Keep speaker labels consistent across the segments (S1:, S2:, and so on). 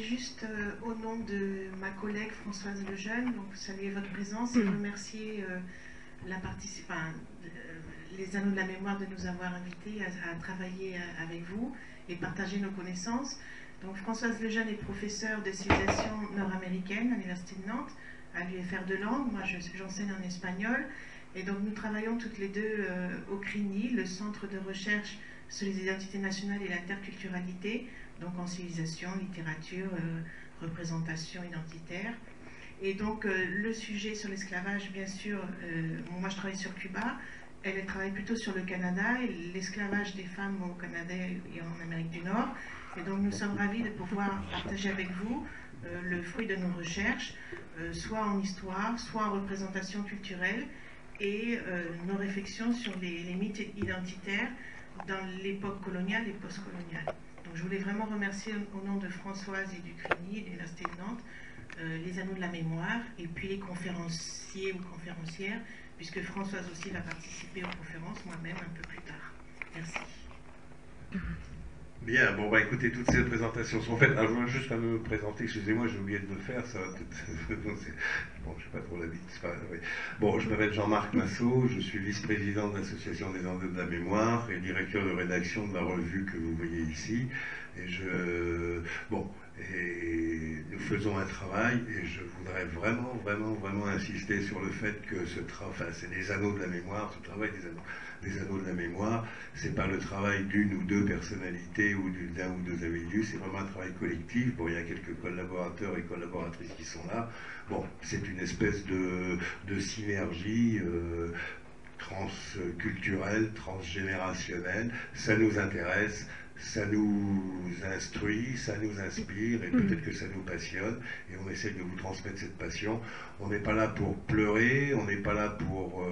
S1: juste, au nom de ma collègue Françoise Lejeune, donc saluer votre présence et remercier les Anneaux de la Mémoire de nous avoir invités à travailler avec vous et partager nos connaissances. Donc Françoise Lejeune est professeure de civilisation nord-américaine à l'Université de Nantes, à l'UFR de Langue. Moi, j'enseigne en espagnol. Et donc nous travaillons toutes les deux au CRINI, le Centre de recherche sur les identités nationales et l'interculturalité, donc en civilisation, littérature, représentation identitaire. Et donc le sujet sur l'esclavage, bien sûr, moi je travaille sur Cuba, elle travaille plutôt sur le Canada, et l'esclavage des femmes au Canada et en Amérique du Nord. Et donc nous sommes ravis de pouvoir partager avec vous le fruit de nos recherches, soit en histoire, soit en représentation culturelle, et nos réflexions sur les mythes identitaires dans l'époque coloniale et postcoloniale. Donc je voulais vraiment remercier au nom de Françoise et du CRINI, de l'Université de Nantes, les Anneaux de la Mémoire, et puis les conférenciers ou conférencières, puisque Françoise aussi va participer aux conférences, moi-même un peu plus tard. Merci.
S2: Bien, bon, écoutez, toutes ces présentations sont faites. Alors, je veux juste me présenter, excusez-moi, j'ai oublié de le faire, ça va peut-être... Bon, je n'ai pas trop l'habitude. Oui. Bon, je m'appelle Jean-Marc Massot, je suis vice-président de l'Association des Anneaux de la Mémoire et directeur de rédaction de la revue que vous voyez ici. Et nous faisons un travail, et je voudrais vraiment insister sur le fait que c'est les Anneaux de la Mémoire, ce travail des Anneaux de la Mémoire, c'est pas le travail d'une ou deux personnalités ou d'un ou deux individus, c'est vraiment un travail collectif. Bon, il y a quelques collaborateurs et collaboratrices qui sont là. Bon, c'est une espèce de synergie transculturelle, transgénérationnelle. Ça nous intéresse, ça nous instruit, ça nous inspire, et peut-être que ça nous passionne, et on essaie de vous transmettre cette passion. On n'est pas là pour pleurer, on n'est pas là pour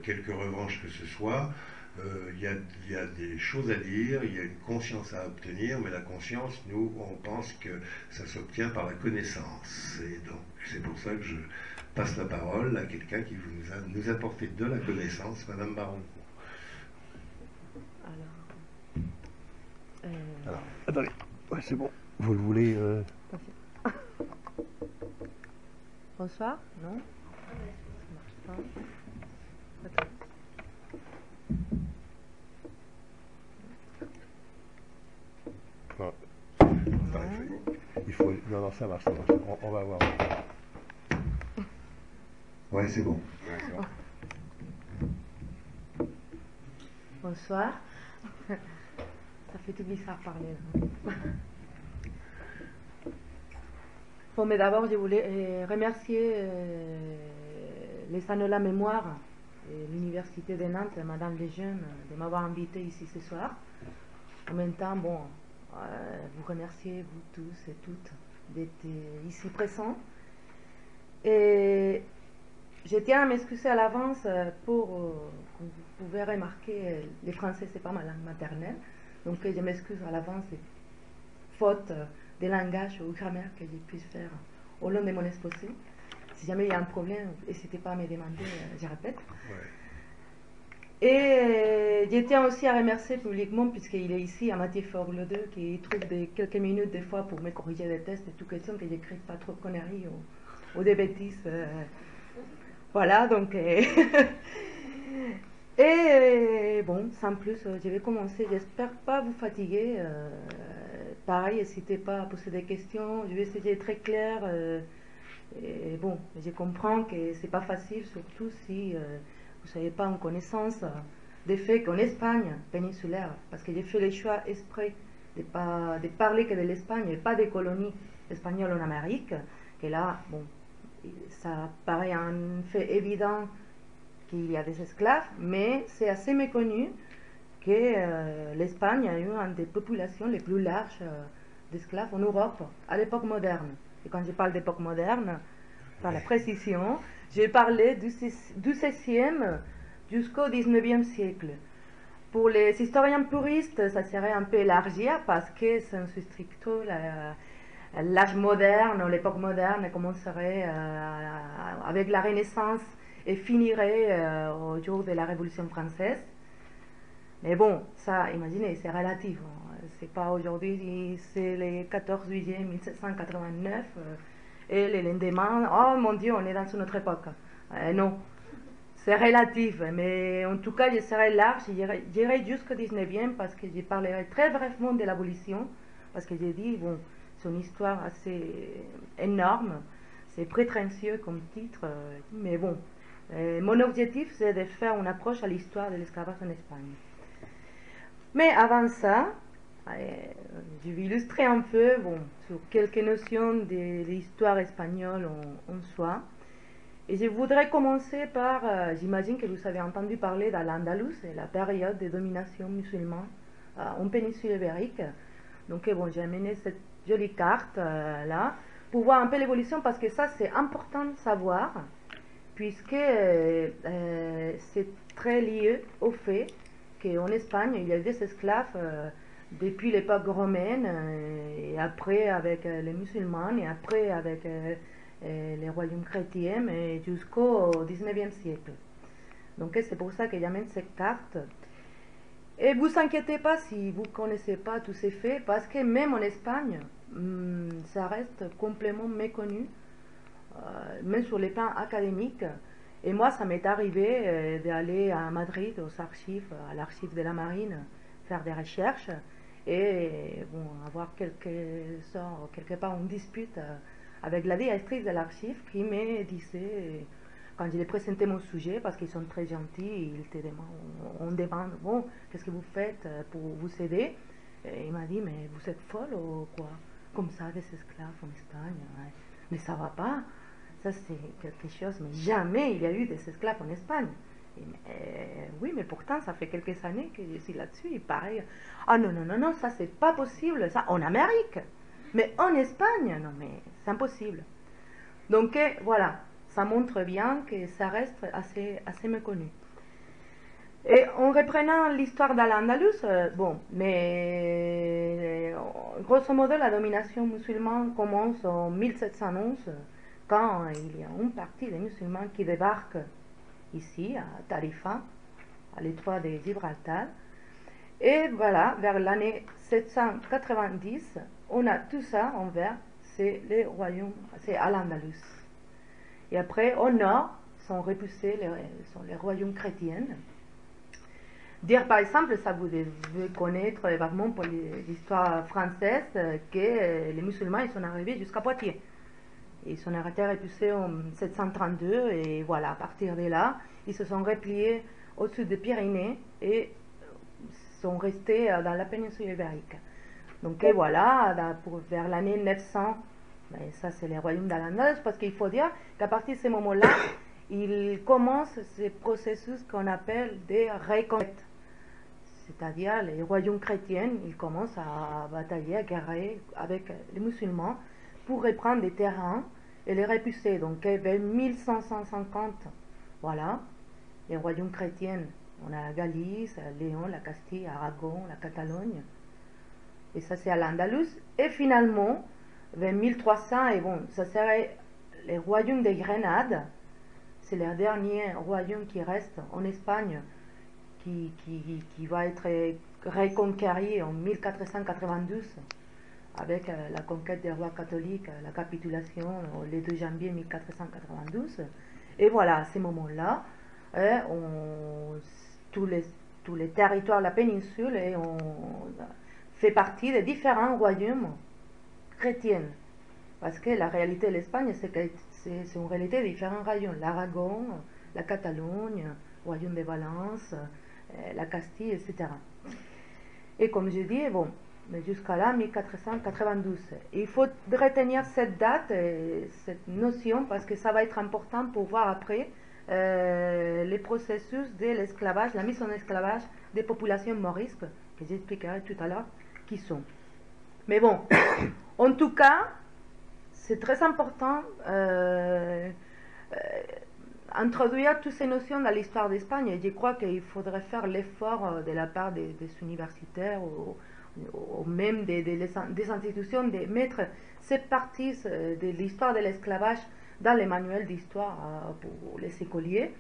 S2: quelque revanche que ce soit. Il y a des choses à dire, il y a une conscience à obtenir, mais la conscience, nous, on pense que ça s'obtient par la connaissance. Et donc, c'est pour ça que je passe la parole à quelqu'un qui nous apporter de la connaissance, Madame Baron. Alors, attendez, ouais, c'est bon. Vous le voulez
S3: Bonsoir, non? Ça marche pas. Okay.
S2: Il faut... Non, ça marche. On va voir. Ouais, c'est bon. Ouais, c'est bon.
S3: Bonsoir. Ça fait tout bizarre parler. Bon, mais d'abord, je voulais remercier les Anneaux de la Mémoire et l'Université de Nantes, Madame Lejeune, de m'avoir invité ici ce soir. En même temps, bon, vous remercier, vous tous et toutes, d'être ici présents. Et je tiens à m'excuser à l'avance pour, comme vous pouvez remarquer, les Français, c'est pas ma langue maternelle. Donc je m'excuse à l'avance des fautes de langage ou grammaire que je puisse faire au long de mon exposé. Si jamais il y a un problème, n'hésitez pas à me demander, je répète. Ouais. Et je tiens aussi à remercier publiquement, puisqu'il est ici, à Mathieu Forle 2, qui trouve quelques minutes des fois pour me corriger des tests et tout question, que j'écrive pas trop de conneries ou des bêtises. Voilà, donc... Et bon, sans plus, je vais commencer. J'espère pas vous fatiguer. Pareil, n'hésitez pas à poser des questions. Je vais essayer d'être très clair. Et bon, je comprends que c'est pas facile, surtout si vous n'avez pas en connaissance des faits qu'en Espagne péninsulaire, parce que j'ai fait le choix exprès de parler que de l'Espagne et pas des colonies espagnoles en Amérique. Que là, bon, ça paraît un fait évident qu'il y a des esclaves, mais c'est assez méconnu que l'Espagne a eu une des populations les plus larges d'esclaves en Europe à l'époque moderne. Et quand je parle d'époque moderne, par la précision, j'ai parlé du XVIe jusqu'au XIXe siècle. Pour les historiens puristes, ça serait un peu élargir parce que c'est stricto l'âge moderne, ou l'époque moderne commencerait avec la Renaissance et finirait au jour de la Révolution française. Mais bon, ça, imaginez, c'est relatif. c'est pas aujourd'hui, c'est le 14 juillet 1789, et le lendemain, oh mon Dieu, on est dans une autre époque. Non, c'est relatif, mais en tout cas, je serai large, j'irai jusqu'au 19e parce que je parlerai très brièvement de l'abolition, parce que j'ai dit, bon, c'est une histoire assez énorme, c'est prétentieux comme titre, mais bon, mon objectif, c'est de faire une approche à l'histoire de l'esclavage en Espagne. Mais avant ça, je vais illustrer un peu bon, sur quelques notions de l'histoire espagnole en soi. Et je voudrais commencer par, j'imagine que vous avez entendu parler d'Al-Andalus, la période de domination musulmane en péninsule ibérique. Donc bon, j'ai amené cette jolie carte là, pour voir un peu l'évolution, parce que ça c'est important de savoir, puisque c'est très lié au fait qu'en Espagne, il y a des esclaves depuis l'époque romaine, et après avec les musulmans, et après avec les royaumes chrétiens, et jusqu'au 19e siècle. Donc c'est pour ça que j'amène cette carte. Et vous inquiétez pas si vous ne connaissez pas tous ces faits, parce que même en Espagne, ça reste complètement méconnu, même sur les plans académiques. Et moi, ça m'est arrivé d'aller à Madrid, aux archives, à l'archive de la marine, faire des recherches et bon, avoir quelque part une dispute avec la directrice de l'archive qui me disait, quand je lui présentais mon sujet, parce qu'ils sont très gentils, on demande, bon, qu'est-ce que vous faites pour vous aider? Et il m'a dit, mais vous êtes folle ou quoi? Comme ça, des esclaves en Espagne, ouais. Mais ça va pas. Ça, c'est quelque chose, mais jamais il y a eu des esclaves en Espagne. Oui, mais pourtant, ça fait quelques années que je suis là-dessus, et pareil. Ah non, non, non, non, ça, c'est pas possible, ça, en Amérique. Mais en Espagne, non, mais c'est impossible. Donc, voilà, ça montre bien que ça reste assez méconnu. Et en reprenant l'histoire d'Al-Andalus, bon, mais grosso modo, la domination musulmane commence en 1711, quand il y a une partie des musulmans qui débarquent ici, à Tarifa, à l'étroit de Gibraltar. Et voilà, vers l'année 790, on a tout ça en vert, c'est les royaumes, c'est Al-Andalus. Et après, au nord, sont repoussés les royaumes chrétiens. Dire par exemple, ça vous devez connaître vaguement pour l'histoire française, que les musulmans ils sont arrivés jusqu'à Poitiers. Ils sont arrêtés repoussés en 732 et voilà, à partir de là, ils se sont repliés au-dessus des Pyrénées et sont restés dans la péninsule ibérique. Donc et voilà, vers l'année 900, ben, ça c'est les royaumes d'Al-Andalus, parce qu'il faut dire qu'à partir de ce moment-là, il commence ce processus qu'on appelle des reconquêtes. C'est-à-dire les royaumes chrétiens, ils commencent à batailler, à guerrer avec les musulmans pour reprendre des terrains et les repousser. Donc vers 1550, voilà, les royaumes chrétiens, on a la Galice, Léon, la Castille, Aragon, la Catalogne, et ça c'est à l'Andalus. Et finalement, vers 1300, et bon, ça serait les royaumes de Grenade, c'est le dernier royaume qui reste en Espagne, qui va être reconquéri en 1492 avec la conquête des rois catholiques, la capitulation le 2 janvier 1492. Et voilà, à ce moment-là, tous les territoires de la péninsule on fait partie des différents royaumes chrétiens. Parce que la réalité de l'Espagne, c'est que c'est une réalité de différents royaumes. L'Aragon, la Catalogne, le royaume de Valence, la Castille, etc. Et comme je dis, bon, mais jusqu'à là, 1492. Il faut retenir cette date, cette notion, parce que ça va être important pour voir après les processus de l'esclavage, la mise en esclavage des populations morisques, que j'expliquerai tout à l'heure, qui sont. Mais bon, en tout cas, c'est très important introduire toutes ces notions dans l'histoire d'Espagne, et je crois qu'il faudrait faire l'effort de la part des universitaires ou même des institutions de mettre cette partie de l'histoire de l'esclavage dans les manuels d'histoire pour les écoliers,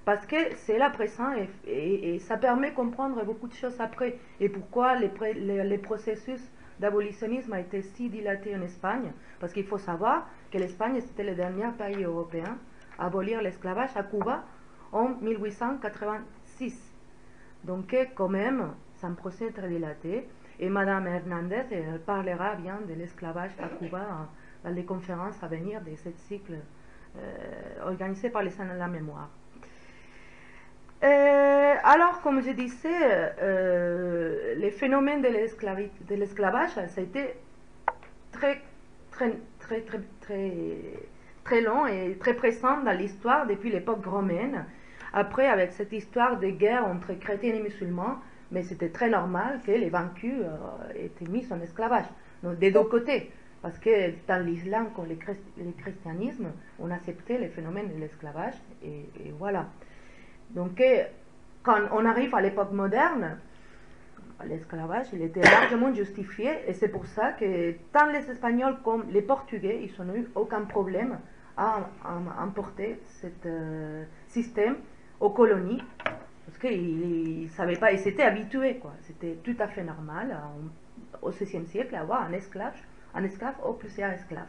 S3: parce que c'est là présent et ça permet de comprendre beaucoup de choses après. Et pourquoi les processus d'abolitionnisme a été si dilaté en Espagne. Parce qu'il faut savoir que l'Espagne, c'était le dernier pays européen à abolir l'esclavage à Cuba en 1886. Donc, quand même, c'est un procès très dilaté. Et Madame Hernandez elle parlera bien de l'esclavage à Cuba dans les conférences à venir de ce cycle organisé par les Salles de la Mémoire. Alors, comme je disais, le phénomène de l'esclavage, ça a été très long et très présent dans l'histoire depuis l'époque romaine. Après, avec cette histoire de guerre entre chrétiens et musulmans, mais c'était très normal que les vaincus étaient mis en esclavage, donc des deux côtés. Parce que dans l'islam, comme le christianisme, on acceptait le phénomène de l'esclavage, et voilà. Donc, quand on arrive à l'époque moderne, l'esclavage, il était largement justifié, et c'est pour ça que tant les Espagnols comme les Portugais, ils n'ont eu aucun problème à importer ce système aux colonies, parce qu'ils ne savaient pas, ils s'étaient habitués, quoi. C'était tout à fait normal au XVIe siècle avoir un esclave ou plusieurs esclaves.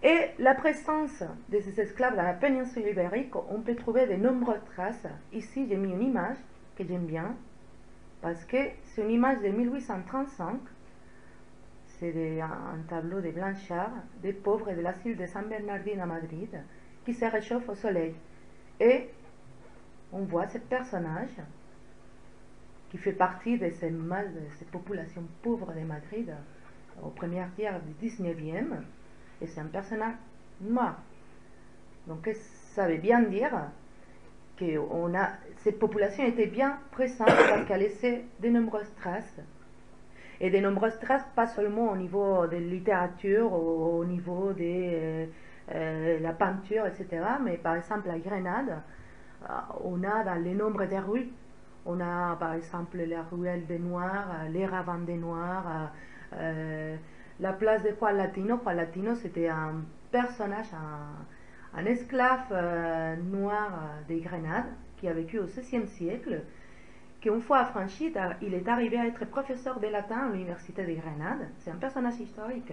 S3: Et la présence de ces esclaves dans la péninsule ibérique, on peut trouver de nombreuses traces. Ici, j'ai mis une image que j'aime bien, parce que c'est une image de 1835. C'est un tableau de Blanchard, des pauvres de l'asile de San Bernardino à Madrid, qui se réchauffe au soleil. Et on voit ce personnage qui fait partie de ces populations pauvres de Madrid au premier tiers du 19e. Et c'est un personnage noir. Donc ça veut bien dire que cette population était bien présente parce qu'elle laissait de nombreuses traces. Et de nombreuses traces, pas seulement au niveau de la littérature, au niveau de la peinture, etc. Mais par exemple à Grenade, on a dans le nombre des rues, on a par exemple la ruelle des Noirs, les ravins des Noirs, la place de Juan Latino. Juan Latino, c'était un personnage, un esclave noir de Grenade qui a vécu au XVIe siècle, qui une fois affranchi, il est arrivé à être professeur de latin à l'université de Grenade. C'est un personnage historique.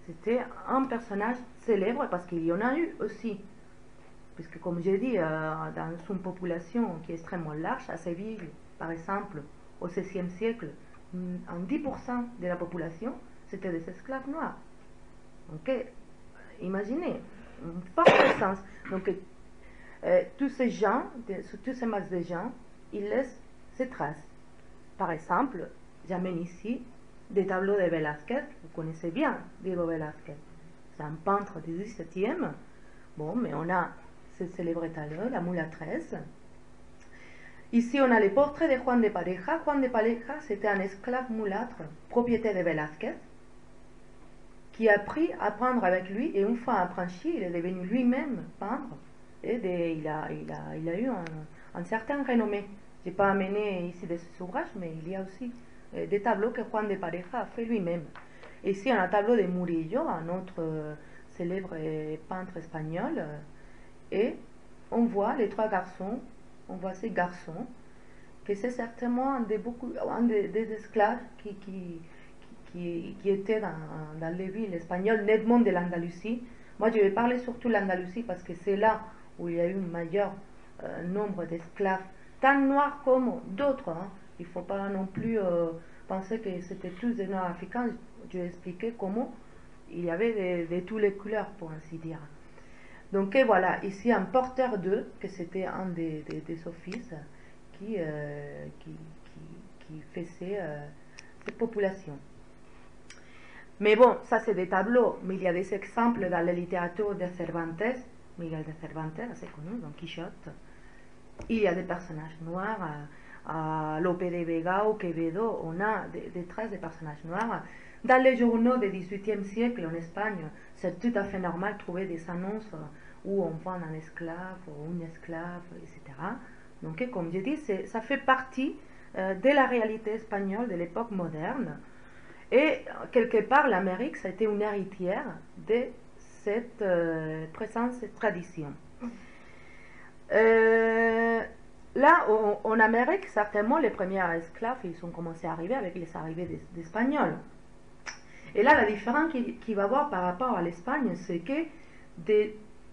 S3: C'était un personnage célèbre parce qu'il y en a eu aussi. Puisque, comme j'ai dit, dans une population qui est extrêmement large, à Séville, par exemple, au XVIe siècle, en 10% de la population, c'était des esclaves noirs. Donc, imaginez, une forte présence. Donc, tous ces gens, tous ces masses de gens, ils laissent ces traces. Par exemple, j'amène ici des tableaux de Velázquez. Vous connaissez bien Diego Velázquez. C'est un peintre du XVIIe. Bon, mais on a ce célèbre tableau, la mulâtresse. Ici, on a les portraits de Juan de Pareja. Juan de Pareja, c'était un esclave mulâtre, propriétaire de Velázquez, qui a appris à peindre avec lui, et une fois affranchi, il est devenu lui-même peintre, et il a eu un certain renommée. Je n'ai pas amené ici des ouvrages, mais il y a aussi des tableaux que Juan de Pareja a fait lui-même. Ici, on a un tableau de Murillo, un autre célèbre peintre espagnol, et on voit les trois garçons, on voit ces garçons, que c'est certainement des esclaves qui étaient dans les villes espagnoles, nettement de l'Andalousie. Moi, je vais parler surtout de l'Andalousie parce que c'est là où il y a eu un meilleur nombre d'esclaves, tant noirs comme d'autres. Hein. Il ne faut pas non plus penser que c'était tous des noirs africains. Je vais expliquer comment il y avait de toutes les couleurs, pour ainsi dire. Donc voilà, ici un porteur d'eux, que c'était un des offices qui faisait cette population. Mais bon, ça c'est des tableaux, mais il y a des exemples dans la littérature de Cervantes, Miguel de Cervantes, assez connu, Don Quichotte. Il y a des personnages noirs, à Lope de Vega ou Quevedo, on a des traces de personnages noirs. Dans les journaux du XVIIIe siècle en Espagne, c'est tout à fait normal de trouver des annonces où on vend un esclave ou une esclave, etc. Donc, comme je dis, ça fait partie de la réalité espagnole de l'époque moderne. Et quelque part, l'Amérique, ça a été une héritière de cette présence, cette tradition. Euh, Là, en Amérique, certainement, les premiers esclaves, ils ont commencé à arriver avec les arrivées des Espagnols. Et là, la différence qu'il va y avoir par rapport à l'Espagne, c'est que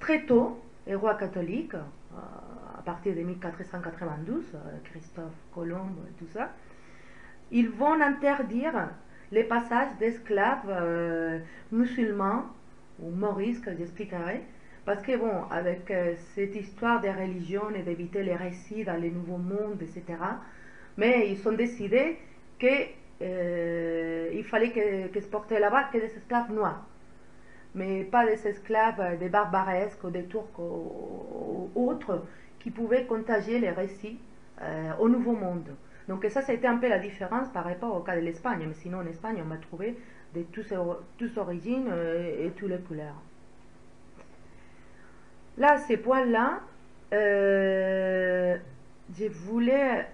S3: très tôt, les rois catholiques, à partir de 1492, Christophe Colomb, tout ça, ils vont interdire les passages d'esclaves musulmans ou maurices, que j'expliquerai, parce que bon, avec cette histoire des religions et d'éviter les récits dans les nouveaux mondes, etc., mais ils ont décidé qu'il fallait que se portaient là-bas que des esclaves noirs, mais pas des esclaves des barbaresques ou des Turcs ou autres qui pouvaient contagier les récits au Nouveau Monde. Donc ça, c'était un peu la différence par rapport au cas de l'Espagne, mais sinon en Espagne, on va trouver de toutes origines et toutes les couleurs. Là, ces points-là, je voulais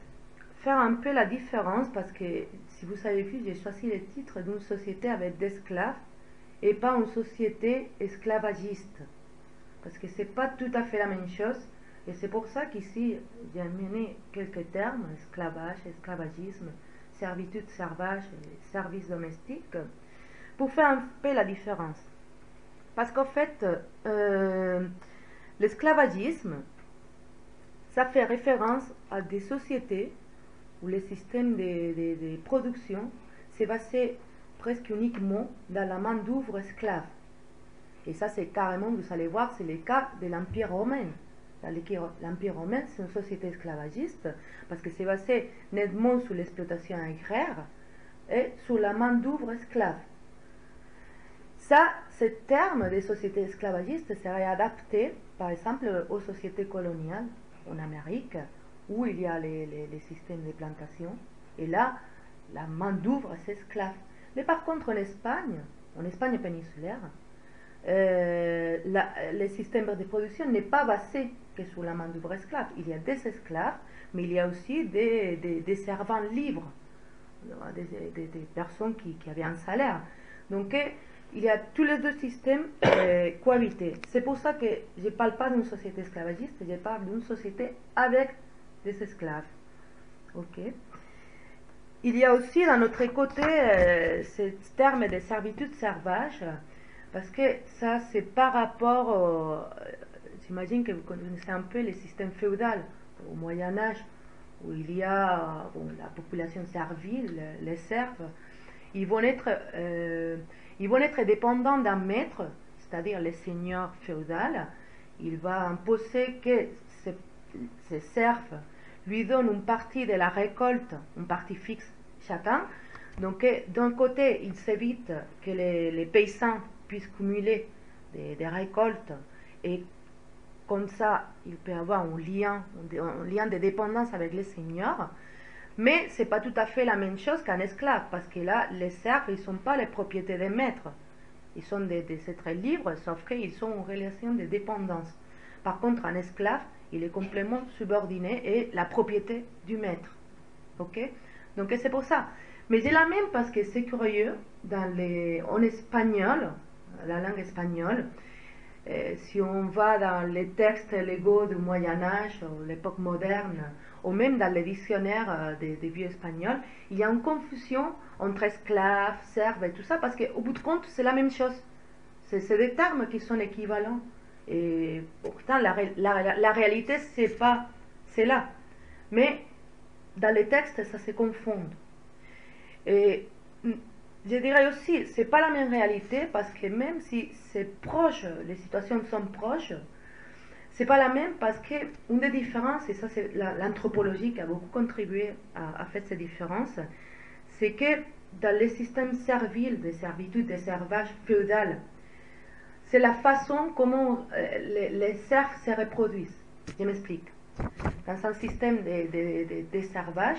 S3: faire un peu la différence parce que, si vous avez vu, j'ai choisi le titre d'une société avec des esclaves et pas une société esclavagiste. Parce que c'est pas tout à fait la même chose. Et c'est pour ça qu'ici, j'ai amené quelques termes, esclavage, esclavagisme, servitude, servage, service domestique, pour faire un peu la différence. Parce qu'en fait, l'esclavagisme, ça fait référence à des sociétés où le système de production s'est basé presque uniquement dans la main-d'œuvre esclave. Et ça, c'est carrément, vous allez voir, c'est le cas de l'Empire romain. L'Empire romain, c'est une société esclavagiste parce que c'est basé nettement sur l'exploitation agraire et sur la main-d'œuvre esclave. Ça, ce terme de société esclavagiste serait adapté, par exemple, aux sociétés coloniales en Amérique, où il y a les systèmes de plantation, et là, la main-d'œuvre s'esclave. Mais par contre, en Espagne péninsulaire, le système de production n'est pas basé que sur la main-d'œuvre esclave. Il y a des esclaves, mais il y a aussi des servants libres, des personnes qui avaient un salaire. Donc, il y a tous les deux systèmes cohabités. C'est pour ça que je ne parle pas d'une société esclavagiste, je parle d'une société avec des esclaves. Ok. Il y a aussi d'un autre côté ce terme de servitude servage, parce que ça c'est par rapport j'imagine que vous connaissez un peu les systèmes féodaux au Moyen-Âge, où il y a la population servile, les serfs, ils vont être dépendants d'un maître, c'est-à-dire le seigneur féodal. Il va imposer que ces serfs lui donnent une partie de la récolte, une partie fixe chacun. Donc d'un côté, il s'évite que les paysans puissent cumuler des récoltes, et comme ça, il peut avoir un lien de dépendance avec les seigneurs. Mais ce n'est pas tout à fait la même chose qu'un esclave, parce que là, les serfs, ils ne sont pas les propriétés des maîtres. Ils sont des êtres libres, sauf qu'ils sont en relation de dépendance. Par contre, un esclave, il est complètement subordonné et la propriété du maître. Ok? Donc c'est pour ça. Mais j'ai la même parce que c'est curieux, en espagnol, la langue espagnole, si on va dans les textes légaux du Moyen-Âge, ou l'époque moderne, ou même dans les dictionnaires des vieux espagnols, il y a une confusion entre esclaves, serfs et tout ça, parce qu'au bout de compte, c'est la même chose. C'est des termes qui sont équivalents. Et pourtant, la réalité, c'est là. Mais dans les textes, ça se confond. Et je dirais aussi, c'est pas la même réalité, parce que même si c'est proche, les situations sont proches, c'est pas la même, parce que une des différences, et ça c'est l'anthropologie qui a beaucoup contribué à faire ces différences, c'est que dans les systèmes serviles, de servitude, de servage féodal, c'est la façon comment les serfs se reproduisent. Je m'explique. Dans un système de servage,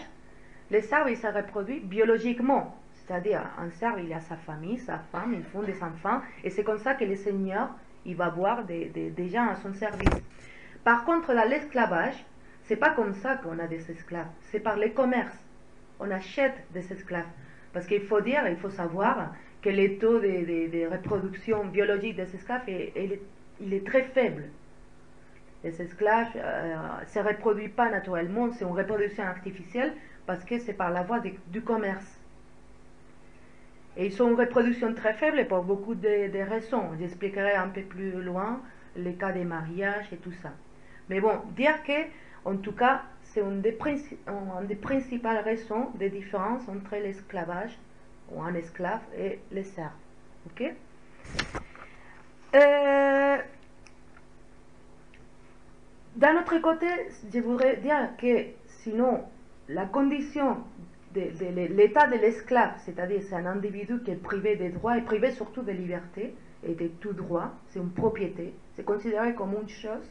S3: les serfs ils se reproduisent biologiquement. C'est-à-dire, un serf, il a sa famille, sa femme, ils font des enfants, et c'est comme ça que le seigneur, il va avoir des gens à son service. Par contre, dans l'esclavage, c'est pas comme ça qu'on a des esclaves, c'est par les commerces. On achète des esclaves. Parce qu'il faut savoir que le taux de reproduction biologique des esclaves, il est très faible. Les esclaves ne se reproduisent pas naturellement, c'est une reproduction artificielle parce que c'est par la voie du commerce. Et ils ont une reproduction très faible pour beaucoup de raisons. J'expliquerai un peu plus loin les cas des mariages et tout ça. Mais bon, dire que, en tout cas, c'est une des principales raisons de différence entre l'esclavage, ou un esclave, et les serfs. Ok? D'un autre côté, je voudrais dire que sinon, la condition de l'état de l'esclave, c'est-à-dire c'est un individu qui est privé des droits et privé surtout des libertés et de tout droit, c'est une propriété, c'est considéré comme une chose.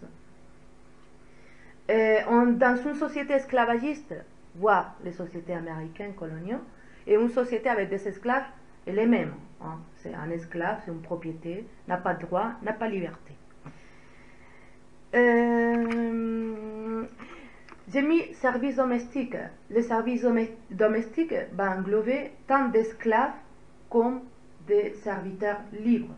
S3: Dans une société esclavagiste, voire les sociétés américaines coloniales, et une société avec des esclaves, elle est même. Hein. C'est un esclave, c'est une propriété, n'a pas de droit, n'a pas de liberté. J'ai mis services domestiques. Les services domestiques vont englober tant d'esclaves comme de serviteurs libres.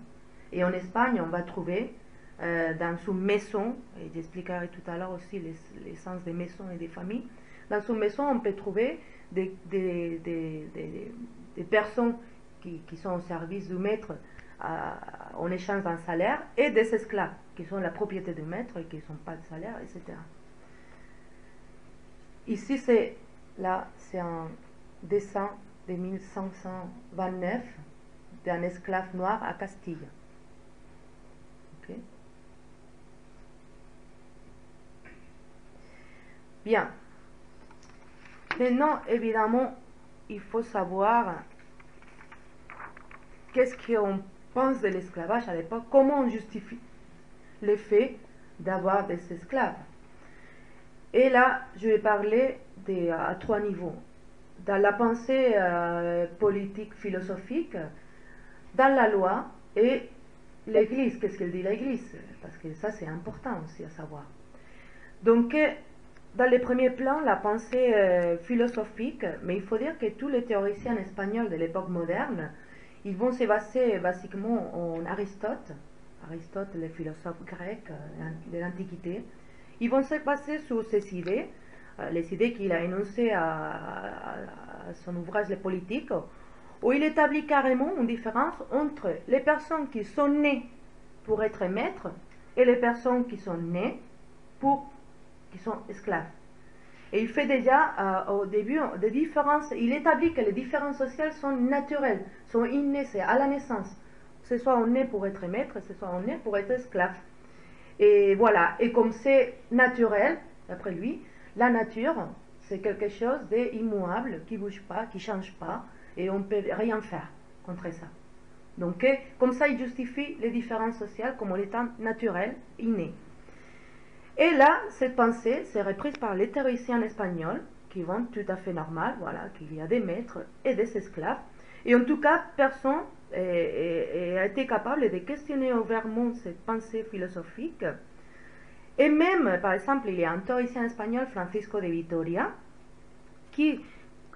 S3: Et en Espagne, on va trouver dans une maison, et j'expliquerai tout à l'heure aussi l'essence des maisons et des familles, dans une maison, on peut trouver des personnes qui sont au service du maître en échange d'un salaire et des esclaves qui sont la propriété du maître et qui n'ont pas de salaire, etc. Ici, c'est un dessin de 1529 d'un esclave noir à Castille. Okay. Bien. Maintenant, évidemment, il faut savoir qu'est-ce qu'on pense de l'esclavage à l'époque, comment on justifie le fait d'avoir des esclaves. Et là, je vais parler à 3 niveaux. Dans la pensée politique, philosophique, dans la loi et l'Église. Qu'est-ce qu'elle dit l'Église? Parce que ça, c'est important aussi à savoir. Donc, dans les premiers plans, la pensée philosophique, mais il faut dire que tous les théoriciens espagnols de l'époque moderne, ils vont se baser basiquement en Aristote, le philosophe grec de l'Antiquité. Ils vont se baser sur ces idées, les idées qu'il a énoncées à son ouvrage Les Politiques, où il établit carrément une différence entre les personnes qui sont nées pour être maîtres et les personnes qui sont nées qui sont esclaves. Et il fait déjà au début des différences, il établit que les différences sociales sont naturelles, sont innées, c'est à la naissance. Ce soit on naît pour être maître, ce soit on naît pour être esclave. Et voilà, et comme c'est naturel, d'après lui, la nature, c'est quelque chose d'immuable, qui ne bouge pas, qui ne change pas, et on ne peut rien faire contre ça. Donc, comme ça, il justifie les différences sociales comme étant naturelles, innées. Et là, cette pensée, c'est reprise par les théoriciens espagnols, qui vont tout à fait normal, voilà, qu'il y a des maîtres et des esclaves. Et en tout cas, personne a été capable de questionner ouvertement cette pensée philosophique. Et même, par exemple, il y a un théoricien espagnol, Francisco de Vitoria, qui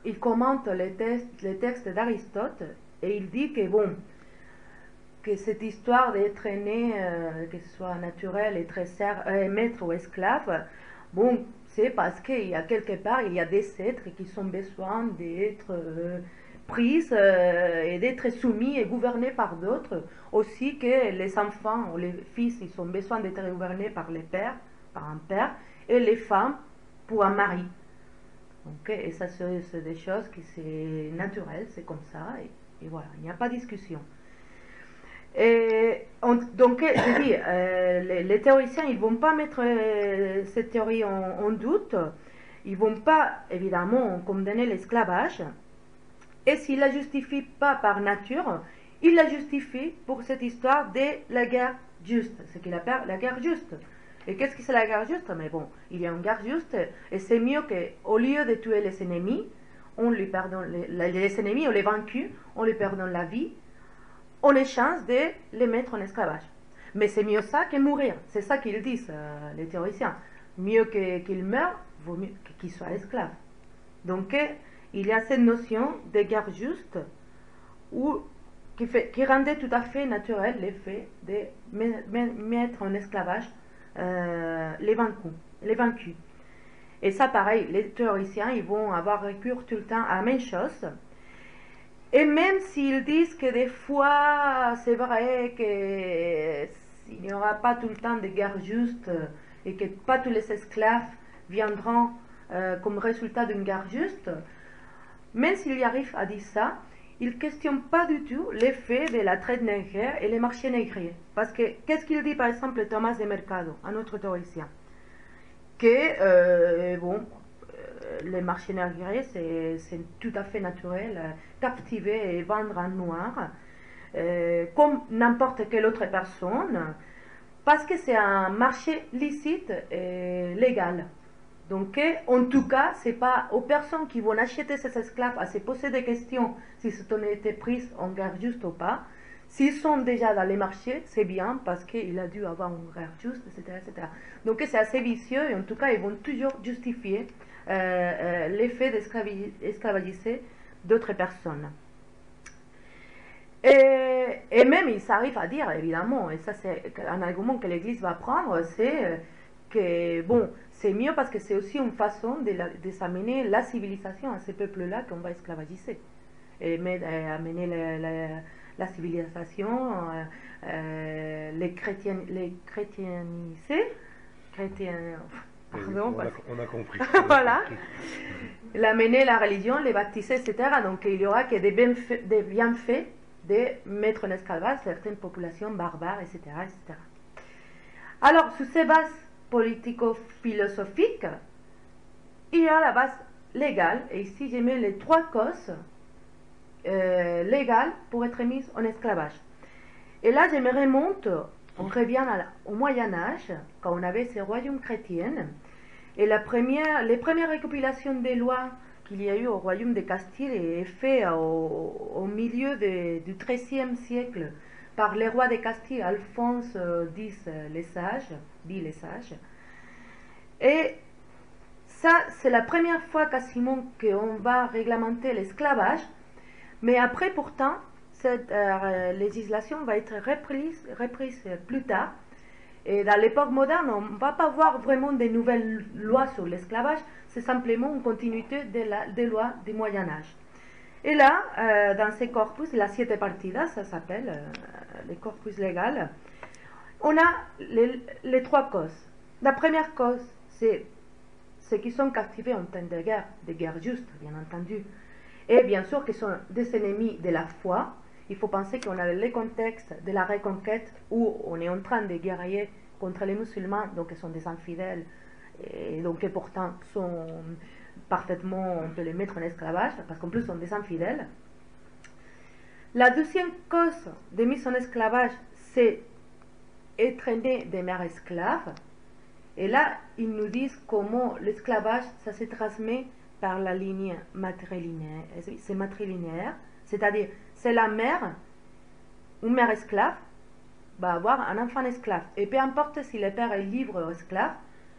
S3: il commente les textes d'Aristote, et il dit que, bon, que cette histoire d'être né, que ce soit naturel, être maître ou esclave, bon, c'est parce qu'il y a quelque part, il y a des êtres qui ont besoin d'être pris et d'être soumis et gouvernés par d'autres, aussi que les enfants ou les fils, ils ont besoin d'être gouvernés par les pères, par un père, et les femmes pour un mari. Okay, et ça, c'est des choses qui c'est naturel, c'est comme ça, et voilà, il n'y a pas de discussion. Donc, je dis, les théoriciens, ils ne vont pas mettre cette théorie en doute, ils ne vont pas, évidemment, condamner l'esclavage, et s'ils ne la justifient pas par nature, ils la justifient pour cette histoire de la guerre juste, ce qu'il appelle la guerre juste. Et qu'est-ce que c'est la guerre juste? Mais bon, il y a une guerre juste, et c'est mieux qu'au lieu de tuer les ennemis, on lui pardonne les ennemis, on les vaincus, on lui pardonne la vie, on échange de les mettre en esclavage. Mais c'est mieux ça que mourir. C'est ça qu'ils disent, les théoriciens. Mieux qu'il meure, vaut mieux qu'il soit esclave. Donc, il y a cette notion de guerre juste qui rendait tout à fait naturel l'effet de mettre en esclavage les vaincus. Et ça, pareil, les théoriciens, ils vont avoir recours tout le temps à la même chose. Et même s'ils disent que des fois, c'est vrai qu'il n'y aura pas tout le temps de guerre juste et que pas tous les esclaves viendront comme résultat d'une guerre juste, même s'ils y arrivent à dire ça, ils ne questionnent pas du tout l'effet de la traite négrière et les marchés négriers. Parce que, qu'est-ce qu'il dit par exemple Thomas de Mercado, un autre théoricien? Que, les marchés négriers, c'est tout à fait naturel, captiver et vendre en noir, comme n'importe quelle autre personne, parce que c'est un marché licite et légal. Donc, en tout cas, ce n'est pas aux personnes qui vont acheter ces esclaves à se poser des questions si ce ont été pris en guerre juste ou pas. S'ils sont déjà dans les marchés, c'est bien parce qu'il a dû avoir une guerre juste, etc., etc. Donc, c'est assez vicieux et en tout cas, ils vont toujours justifier l'effet d'esclavagiser d'autres personnes. Et même, il s'arrive à dire, évidemment, et ça c'est un argument que l'Église va prendre, c'est que, bon, c'est mieux parce que c'est aussi une façon de s'amener la civilisation à ces peuples-là qu'on va esclavagiser. Et amener la civilisation, les chrétianiser,
S2: pardon, on a compris.
S3: Voilà. L'amener la religion, les baptiser, etc. Donc il y aura que des bienfaits de mettre en esclavage certaines populations barbares, etc., etc. Alors, sur ces bases politico-philosophiques, il y a la base légale, et ici j'ai mis les 3 causes légales pour être mises en esclavage. Et là, je me remonte, on revient au Moyen-Âge, quand on avait ces royaumes chrétiens, et les premières recopilations des lois qu'il y a eu au royaume de Castille est fait au milieu du XIIIe siècle par les rois de Castille, Alphonse X les Sages, Et ça, c'est la première fois quasiment qu'on va réglementer l'esclavage, mais après pourtant, cette législation va être reprise plus tard. Et dans l'époque moderne, on ne va pas voir vraiment de nouvelles lois sur l'esclavage, c'est simplement une continuité des lois du Moyen-Âge. Et là, dans ces corpus, la siete partidas, ça s'appelle les corpus légal, on a les 3 causes. La première cause, c'est ceux qui sont captivés en temps de guerre juste, bien entendu, et bien sûr qui sont des ennemis de la foi. Il faut penser qu'on a le contexte de la reconquête où on est en train de guerrier contre les musulmans, donc ils sont des infidèles, et donc pourtant sont parfaitement, on peut les mettre en esclavage, parce qu'en plus sont des infidèles. La deuxième cause de mise en esclavage, c'est être né des mères esclaves. Et là, ils nous disent comment l'esclavage, ça se transmet par la ligne matrilinéaire. C'est matrilinéaire, c'est-à-dire, c'est la mère, une mère esclave, va avoir un enfant esclave. Et peu importe si le père est libre ou esclave,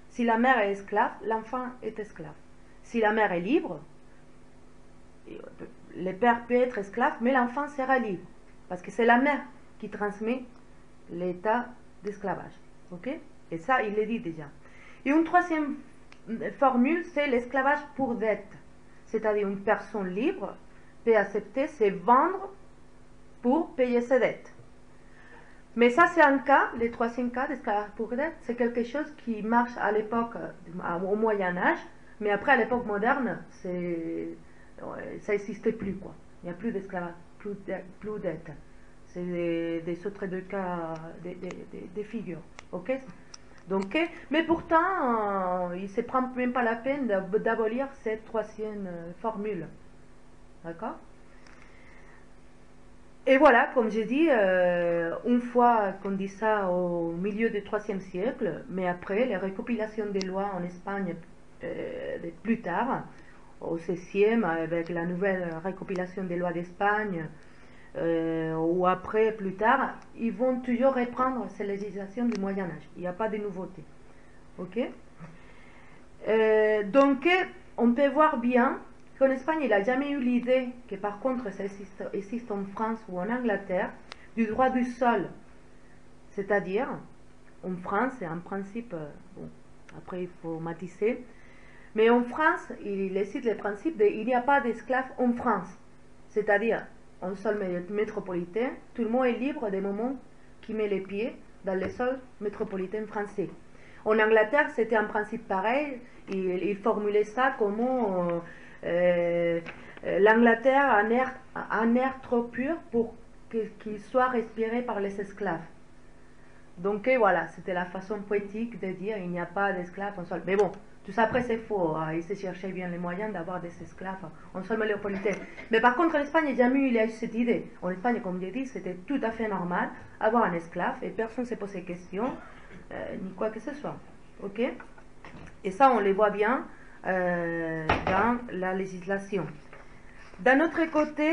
S3: si la mère est esclave, l'enfant est esclave. Si la mère est libre, le père peut être esclave, mais l'enfant sera libre. Parce que c'est la mère qui transmet l'état d'esclavage. Ok? Et ça, il le dit déjà. Et une troisième formule, c'est l'esclavage pour dette. C'est-à-dire une personne libre peut accepter se vendre pour payer ses dettes. Mais ça, c'est un cas, le troisième cas d'esclavage pour dette, c'est quelque chose qui marche à l'époque, au Moyen-Âge, mais après, à l'époque moderne, ça n'existait plus, quoi. Il n'y a plus d'esclavage, plus dette. C'est des autres 2 cas, des figures. Ok? Donc, mais pourtant, il ne se prend même pas la peine d'abolir cette troisième formule. D'accord? Et voilà, comme j'ai dit, une fois qu'on dit ça au milieu du IIIe siècle, mais après, les recopilations des lois en Espagne plus tard, au XVIe, avec la nouvelle recopilation des lois d'Espagne, ou après, plus tard, ils vont toujours reprendre ces législations du Moyen-Âge. Il n'y a pas de nouveauté. Ok? Donc, on peut voir bien qu'en Espagne, il n'a jamais eu l'idée que, par contre, ça existe en France ou en Angleterre, du droit du sol. C'est-à-dire en France, c'est un principe, bon, après il faut matiser, mais en France, il cite le principe de il n'y a pas d'esclaves en France. C'est-à-dire, en sol métropolitain, tout le monde est libre des moments qu'il met les pieds dans le sol métropolitain français. En Angleterre, c'était un principe pareil. Il formulait ça comme l'Angleterre un air trop pur pour qu'il soit respiré par les esclaves. Donc voilà, c'était la façon poétique de dire il n'y a pas d'esclaves en sol. Mais bon, tout ça après c'est faux. Hein. Il se cherchait bien les moyens d'avoir des esclaves en sol métropolitain. Mais par contre, en Espagne, il n'y a jamais eu cette idée. En Espagne, comme j'ai dit, c'était tout à fait normal avoir un esclave et personne ne s'est posé question, ni quoi que ce soit. Ok? Et ça, on les voit bien dans la législation. D'un autre côté,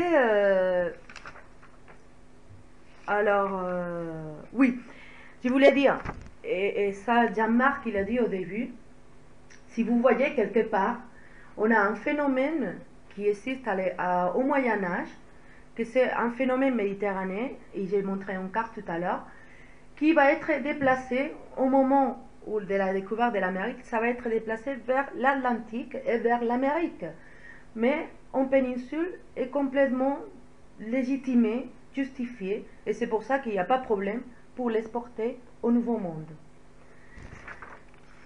S3: oui, je voulais dire, et ça, Jean-Marc, il a dit au début, si vous voyez quelque part, on a un phénomène qui existe au Moyen-Âge, que c'est un phénomène méditerranéen, et j'ai montré une carte tout à l'heure, qui va être déplacé au moment de la découverte de l'Amérique, ça va être déplacé vers l'Atlantique et vers l'Amérique. Mais en péninsule est complètement légitimé, justifié, et c'est pour ça qu'il n'y a pas de problème pour l'exporter au Nouveau Monde.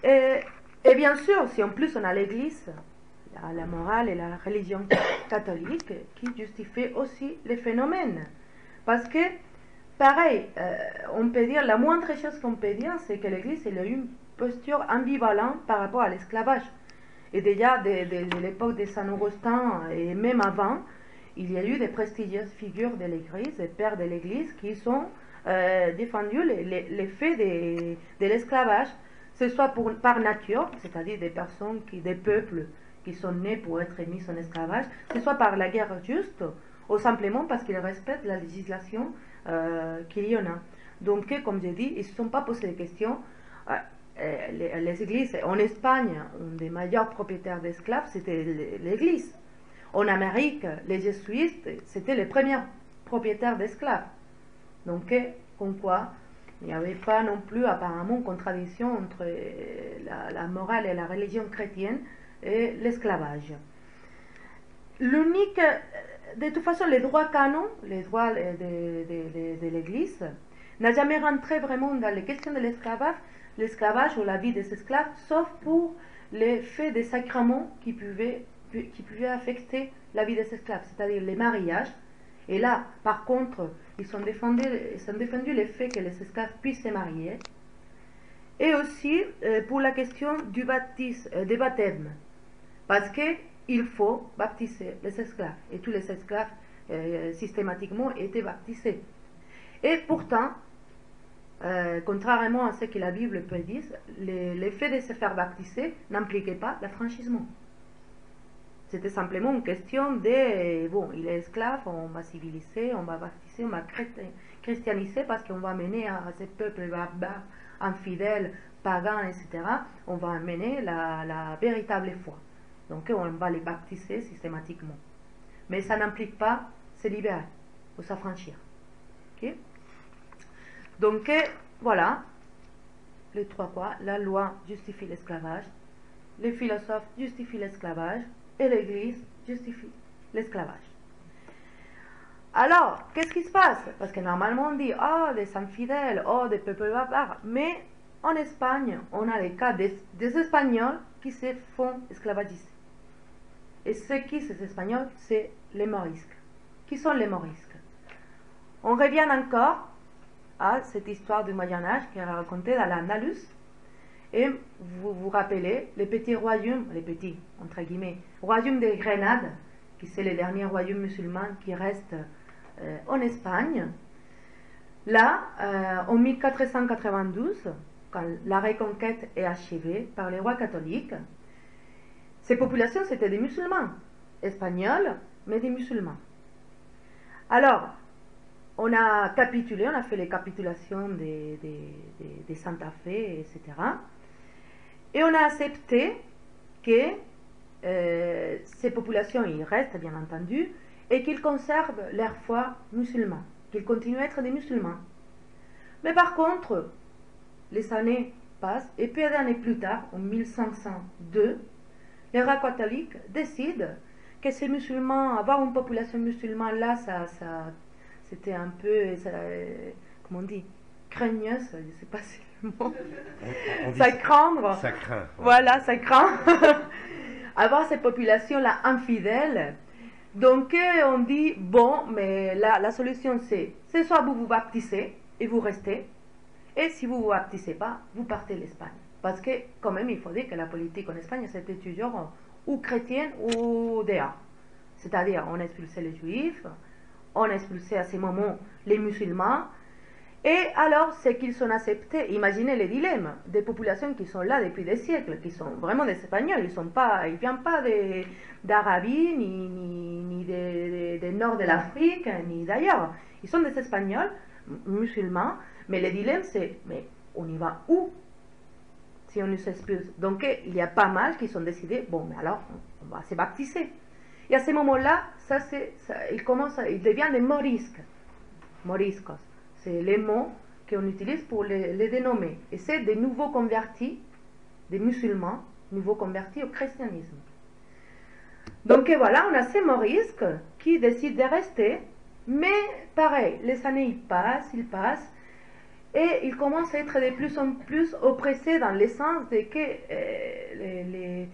S3: Et bien sûr, si en plus on a l'Église, la morale et la religion catholique qui justifient aussi les phénomènes. Parce que, pareil, on peut dire, la moindre chose qu'on peut dire, c'est que l'Église a eu une posture ambivalente par rapport à l'esclavage. Et déjà, de l'époque de Saint Augustin, et même avant, il y a eu des prestigieuses figures de l'Église, des pères de l'Église, qui ont défendu les faits de l'esclavage, que ce soit par nature, c'est-à-dire des personnes, des peuples qui sont nés pour être mis en esclavage, que ce soit par la guerre juste, ou simplement parce qu'ils respectent la législation qu'il y en a. Donc, comme j'ai dit, ils ne se sont pas posé de questions. Les églises, en Espagne, un des meilleurs propriétaires d'esclaves, c'était l'église. En Amérique, les jésuites, c'était les premiers propriétaires d'esclaves. Donc, comme quoi, il n'y avait pas non plus apparemment une contradiction entre la morale et la religion chrétienne et l'esclavage. L'unique, de toute façon, les droits canons, les droits de l'Église, n'a jamais rentré vraiment dans les questions de l'esclavage ou la vie des esclaves, sauf pour les faits des sacrements qui pouvaient affecter la vie des esclaves, c'est-à-dire les mariages. Et là, par contre, ils ont défendu le fait que les esclaves puissent se marier. Et aussi pour la question des baptêmes. Parce qu'il faut baptiser les esclaves. Et tous les esclaves, systématiquement, étaient baptisés. Et pourtant, contrairement à ce que la Bible prédit, le fait de se faire baptiser n'impliquait pas l'affranchissement. C'était simplement une question de, bon, il est esclave, on va civiliser, on va baptiser, on va christianiser parce qu'on va amener à ces peuples barbares, infidèles, pagans, etc., on va amener la véritable foi. Donc on va les baptiser systématiquement. Mais ça n'implique pas se libérer ou s'affranchir. Okay? Donc voilà, les trois points. La loi justifie l'esclavage, les philosophes justifient l'esclavage, et l'Église justifie l'esclavage. Alors, qu'est-ce qui se passe? Parce que normalement on dit, des infidèles, des peuples barbares, mais en Espagne, on a les cas des Espagnols qui se font esclavagiser. Et ces Espagnols, c'est les Morisques. Qui sont les Morisques? On revient encore à cette histoire du Moyen-Âge qui est racontée dans l'Andalus. Et vous vous rappelez, les petits royaumes, les petits, entre guillemets, royaumes de Grenade, qui c'est le dernier royaume musulman qui reste en Espagne. Là, en 1492, quand la reconquête est achevée par les rois catholiques, ces populations, c'était des musulmans, espagnols, mais des musulmans. Alors, on a capitulé, on a fait les capitulations de Santa Fe, etc. Et on a accepté que ces populations, ils restent bien entendu, et qu'ils conservent leur foi musulmane, qu'ils continuent à être des musulmans. Mais par contre, les années passent, et peu d'années plus tard, en 1502, les rois catholiques décident que ces musulmans, avoir une population musulmane là, c'était un peu, comment on dit, craigneuse, je ne sais pas si le mot, ça craindre,
S2: ça craint.
S3: Voilà, ça craint, avoir ces populations-là infidèles. Donc on dit, bon, mais la solution c'est soit vous vous baptisez et vous restez, et si vous ne vous baptisez pas, vous partez l'Espagne. Parce que quand même, il faut dire que la politique en Espagne, c'était toujours ou chrétienne ou déa. C'est-à-dire, on expulsait les juifs, on expulsait à ces moments les musulmans, et alors, c'est qu'ils sont acceptés. Imaginez les dilemmes des populations qui sont là depuis des siècles, qui sont vraiment des Espagnols, ils ne viennent pas d'Arabie, ni du nord de l'Afrique, ni d'ailleurs. Ils sont des Espagnols, musulmans, mais le dilemme c'est, mais on y va où si on nous expulse? Donc il y a pas mal qui sont décidés, bon, mais alors on va se baptiser. Et à ce moment-là, ils deviennent des morisques. Moriscos, c'est les mots qu'on utilise pour les dénommer. Et c'est des nouveaux convertis, des musulmans, nouveaux convertis au christianisme. Donc voilà, on a ces morisques qui décident de rester, mais pareil, les années ils passent, et ils commencent à être de plus en plus oppressés dans le sens de que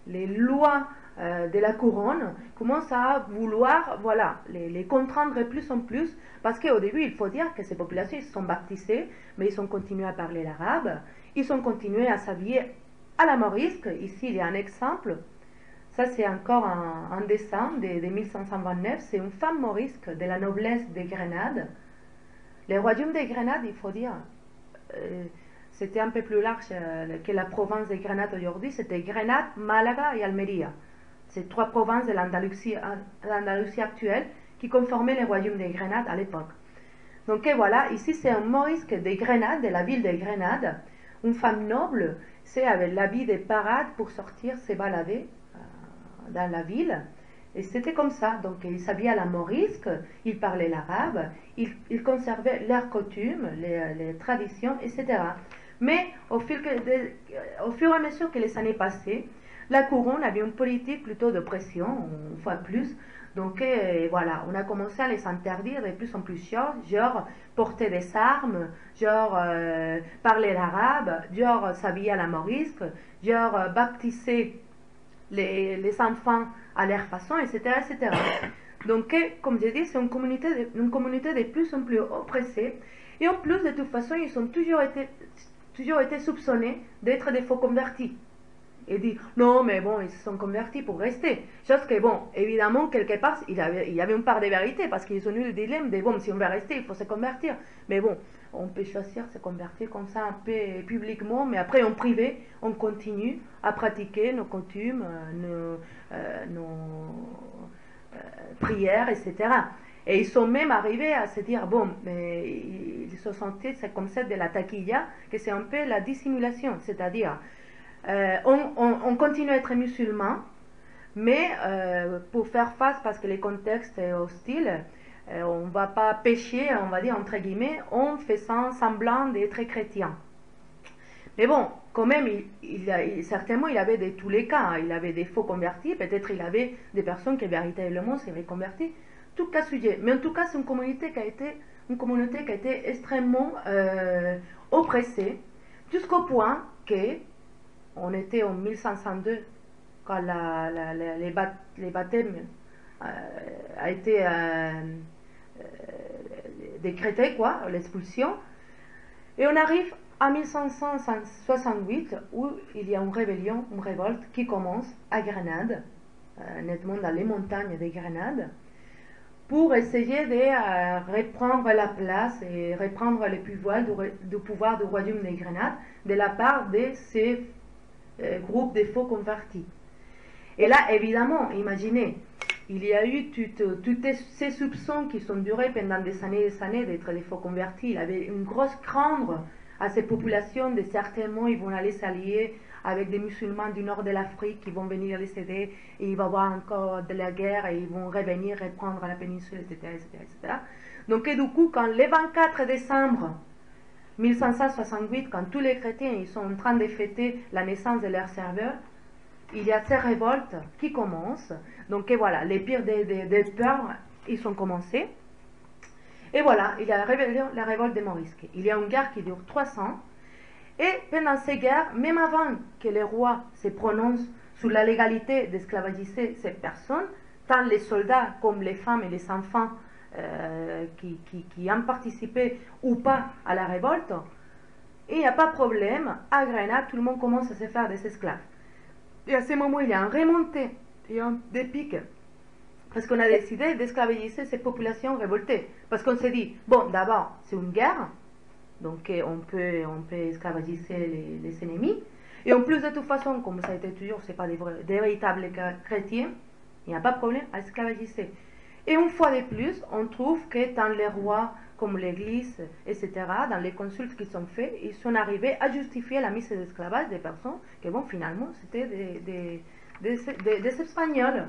S3: les lois de la couronne commencent à vouloir, voilà, les contraindre de plus en plus, parce qu'au début, il faut dire que ces populations, ils se sont baptisés, mais ils ont continué à parler l'arabe, ils ont continué à s'habiller à la morisque. Ici, il y a un exemple, ça c'est encore un dessin de 1529, c'est une femme morisque de la noblesse de Grenade. Le royaume de Grenade, il faut dire, c'était un peu plus large que la province de Grenade aujourd'hui, c'était Grenade, Malaga et Almeria. C'est trois provinces de l'Andalousie actuelle qui conformaient le royaume de Grenade à l'époque. Donc voilà, ici c'est un morisque de Grenade, de la ville de Grenade, une femme noble, c'est avec l'habit de parade pour sortir se balader dans la ville. Et c'était comme ça, donc ils s'habillaient à la morisque, ils parlaient l'arabe, ils conservaient leurs coutumes, les traditions, etc. Mais au fur et à mesure que les années passaient, la couronne avait une politique plutôt d'oppression, une fois plus. Donc voilà, on a commencé à les interdire de plus en plus choses, genre porter des armes, genre parler l'arabe, genre s'habiller à la morisque, genre baptiser les enfants à leur façon, etc. etc. Donc, comme je dis, c'est une communauté de plus en plus oppressée. Et en plus, de toute façon, ils ont toujours été soupçonnés d'être des faux convertis. Et dit, non, mais bon, ils se sont convertis pour rester. Chose que, bon, évidemment, quelque part, il y avait une part de vérité, parce qu'ils ont eu le dilemme de, bon, si on veut rester, il faut se convertir. Mais bon, on peut choisir de se convertir comme ça un peu publiquement, mais après en privé, on continue à pratiquer nos coutumes, nos prières, etc. Et ils sont même arrivés à se dire, bon, mais ils se sentaient, c'est comme ça de la taquilla, que c'est un peu la dissimulation, c'est-à-dire, on continue à être musulman, mais pour faire face, parce que le contexte est hostile, on ne va pas pécher, on va dire entre guillemets, en faisant semblant d'être chrétien. Mais bon, quand même, certainement, il avait de tous les cas. Hein. Il avait des faux convertis, peut-être il avait des personnes qui véritablement s'est reconverties. Tout cas sujet. Mais en tout cas, c'est une communauté qui a été extrêmement oppressée, jusqu'au point que on était en 1502 quand les baptêmes a été décrété, quoi, l'expulsion. Et on arrive à 1568 où il y a une rébellion, une révolte qui commence à Grenade, nettement dans les montagnes de Grenade, pour essayer de reprendre la place et reprendre le pouvoir du royaume de Grenade de la part de ces groupes de faux convertis. Et là, évidemment, imaginez, il y a eu tous ces soupçons qui sont durés pendant des années d'être des faux convertis. Il avait une grosse crainte à ces populations de certainement ils vont aller s'allier avec des musulmans du nord de l'Afrique qui vont venir les aider et il va y avoir encore de la guerre et ils vont revenir reprendre la péninsule, etc. etc., etc. Donc et du coup, quand le 24 décembre 1568, quand tous les chrétiens ils sont en train de fêter la naissance de leur Sauveur, il y a ces révoltes qui commencent. Donc et voilà, les pires des peurs, ils sont commencés. Et voilà, il y a la révolte des Morisques. Il y a une guerre qui dure 300. Et pendant ces guerres, même avant que les rois se prononcent sur la légalité d'esclavagiser ces personnes, tant les soldats comme les femmes et les enfants qui ont participé ou pas à la révolte, il n'y a pas de problème. À Grenade, tout le monde commence à se faire des esclaves. Et à ce moment, il y a une remontée, il y a des pics. Parce qu'on a décidé d'esclavagiser ces populations révoltées. Parce qu'on s'est dit, bon, d'abord, c'est une guerre, donc on peut esclavagiser les ennemis. Et en plus, de toute façon, comme ça a été toujours, ce n'est pas des véritables chrétiens, il n'y a pas de problème à esclavagiser. Et une fois de plus, on trouve que dans les rois, comme l'Église, etc., dans les consultes qui sont faits, ils sont arrivés à justifier la mise d'esclavage des personnes qui, bon, finalement, c'était des Espagnols.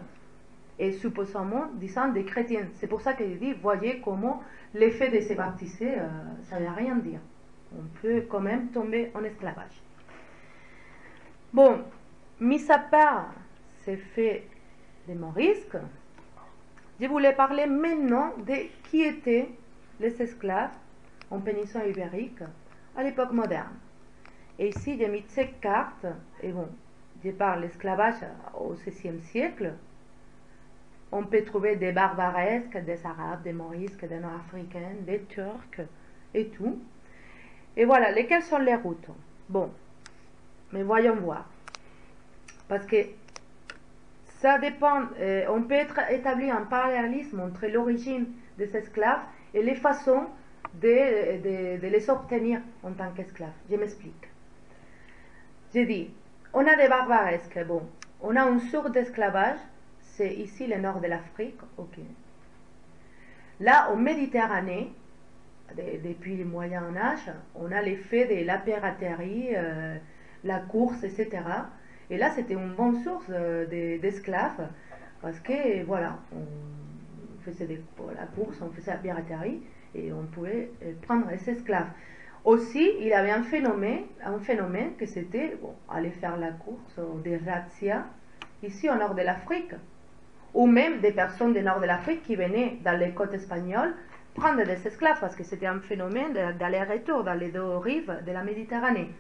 S3: Et supposément, disant des chrétiens. C'est pour ça qu'il dit, voyez comment l'effet de se baptiser, ça ne veut rien dire. On peut quand même tomber en esclavage. Bon, mis à part ces faits des morisques, je voulais parler maintenant de qui étaient les esclaves en péninsule ibérique à l'époque moderne. Et ici, j'ai mis cette carte, et bon, je parle de l'esclavage au XVIe siècle. On peut trouver des barbaresques, des arabes, des morisques, des nord-africains, des turcs et tout. Et voilà, lesquelles sont les routes? Bon, mais voyons voir. Parce que ça dépend, on peut établir un parallélisme entre l'origine des esclaves et les façons de les obtenir en tant qu'esclaves. Je m'explique. J'ai dit, on a des barbaresques, bon, on a une source d'esclavage. C'est ici le nord de l'Afrique. Ok. Là, en Méditerranée, depuis le Moyen Âge, on a l'effet de la piraterie, la course, etc. Et là, c'était une bonne source d'esclaves, parce que, voilà, on faisait la course, on faisait la piraterie, et on pouvait prendre les esclaves. Aussi, il y avait un phénomène que c'était, bon, aller faire la course, des razzias, ici au nord de l'Afrique. Ou même des personnes du nord de l'Afrique qui venaient dans les côtes espagnoles prendre des esclaves, parce que c'était un phénomène d'aller-retour dans les deux rives de la Méditerranée.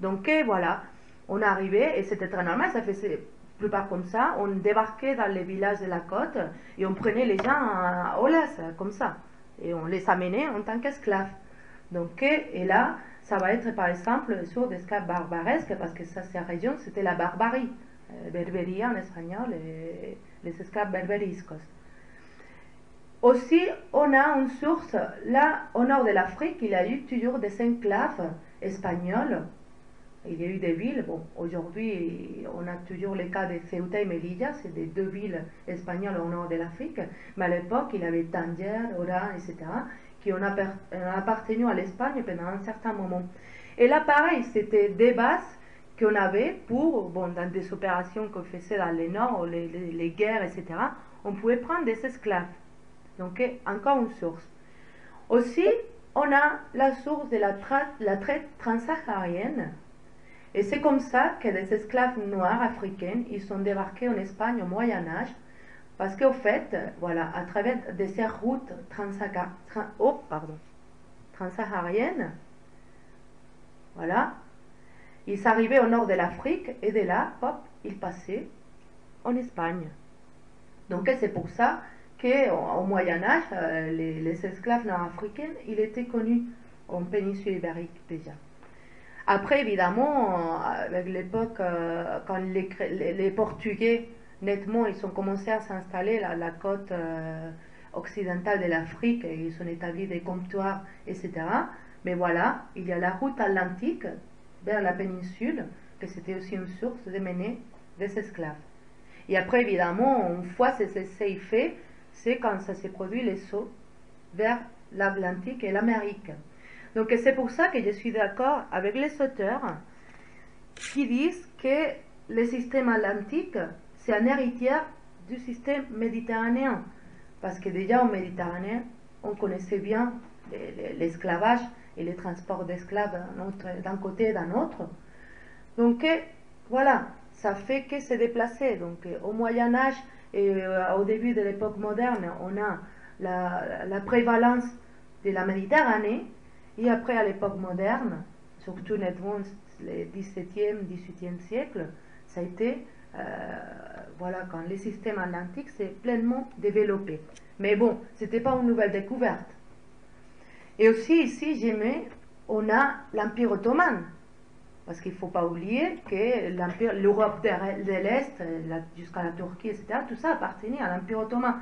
S3: Donc voilà, on arrivait, et c'était très normal, ça faisait plupart comme ça, on débarquait dans les villages de la côte, et on prenait les gens au laisse, comme ça, et on les amenait en tant qu'esclaves. Donc, et là, ça va être par exemple sur des esclaves barbaresques, parce que ça, cette région, c'était la barbarie. Berberia en espagnol, et les esclaves berberiscos. Aussi, on a une source, là, au nord de l'Afrique, il y a eu toujours des enclaves espagnols. Il y a eu des villes, bon, aujourd'hui, on a toujours le cas de Ceuta et Melilla, c'est des deux villes espagnoles au nord de l'Afrique, mais à l'époque, il y avait Tanger, Oran, etc., qui ont appartenu à l'Espagne pendant un certain moment. Et là, pareil, c'était des bases qu'on avait pour, bon, dans des opérations qu'on faisait dans le nord, les guerres, etc., on pouvait prendre des esclaves. Donc, encore une source. Aussi, on a la source de la traite transsaharienne. Et c'est comme ça que des esclaves noirs africains, ils sont débarqués en Espagne au Moyen-Âge, parce qu'au fait, voilà, à travers de ces routes transsahariennes, voilà, ils arrivaient au nord de l'Afrique et de là, hop, ils passaient en Espagne. Donc c'est pour ça qu'au Moyen-Âge, les esclaves nord-africains, ils étaient connus en péninsule ibérique déjà. Après, évidemment, avec l'époque, quand les Portugais, nettement, ils ont commencé à s'installer à la côte occidentale de l'Afrique, et ils ont établi des comptoirs, etc. Mais voilà, il y a la route atlantique vers la péninsule, que c'était aussi une source de mener des esclaves. Et après, évidemment, une fois c'est fait, c'est quand ça s'est produit les sauts vers l'Atlantique et l'Amérique. Donc c'est pour ça que je suis d'accord avec les auteurs qui disent que le système atlantique, c'est un héritier du système méditerranéen. Parce que déjà en Méditerranée, on connaissait bien l'esclavage et les transports d'esclaves d'un côté et d'un autre. Donc voilà, ça fait que c'est déplacé. Donc au Moyen-Âge et au début de l'époque moderne, on a la prévalence de la Méditerranée, et après à l'époque moderne, surtout nettement les 17e, 18e siècle, ça a été voilà, quand le système atlantique s'est pleinement développé. Mais bon, c'était pas une nouvelle découverte. Et aussi ici, on a l'Empire ottoman. Parce qu'il ne faut pas oublier que l'Europe de l'Est, jusqu'à la Turquie, etc., tout ça appartenait à l'Empire ottoman.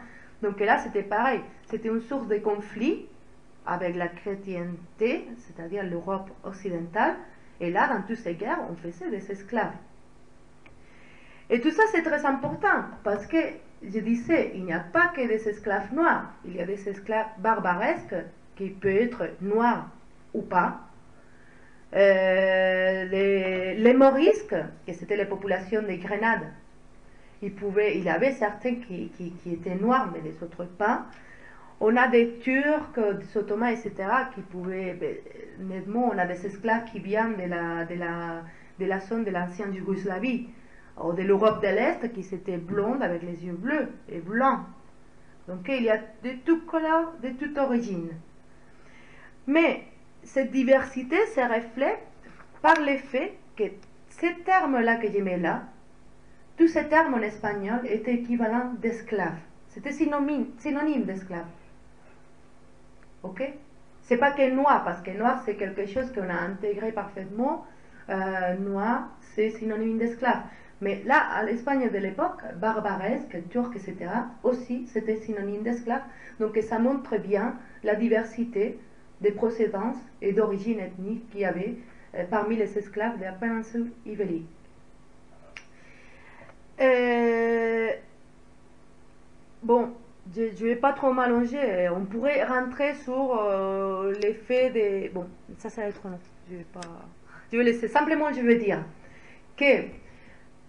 S3: Donc là, c'était pareil. C'était une source de conflit avec la chrétienté, c'est-à-dire l'Europe occidentale. Et là, dans toutes ces guerres, on faisait des esclaves. Et tout ça, c'est très important, parce que, je disais, il n'y a pas que des esclaves noirs. Il y a des esclaves barbaresques qui peuvent être noirs ou pas. Les Morisques, que c'était les populations de Grenade, il y avait certains qui étaient noirs, mais les autres pas. On a des Turcs, des Ottomans, etc., qui pouvaient, nettement, on a des esclaves qui viennent de la zone de l'ancienne Yougoslavie, ou de l'Europe de l'Est, qui étaient blondes avec les yeux bleus et blancs. Donc il y a de toutes couleurs, de toute origine. Mais cette diversité se reflète par le fait que ces termes-là que je mets là, tous ces termes en espagnol étaient équivalents d'esclaves. C'était synonyme d'esclave. Ok? C'est pas que noir, parce que noir c'est quelque chose qu'on a intégré parfaitement. Noir, c'est synonyme d'esclave. Mais là, à l'Espagne de l'époque, barbaresque, turc, etc., aussi c'était synonyme d'esclave. Donc ça montre bien la diversité des procédences et d'origine ethnique qu'il y avait parmi les esclaves de la péninsule ibérique. Bon, je ne vais pas trop m'allonger. On pourrait rentrer sur l'effet des... Bon, ça va être long. Je vais laisser. Simplement, je veux dire que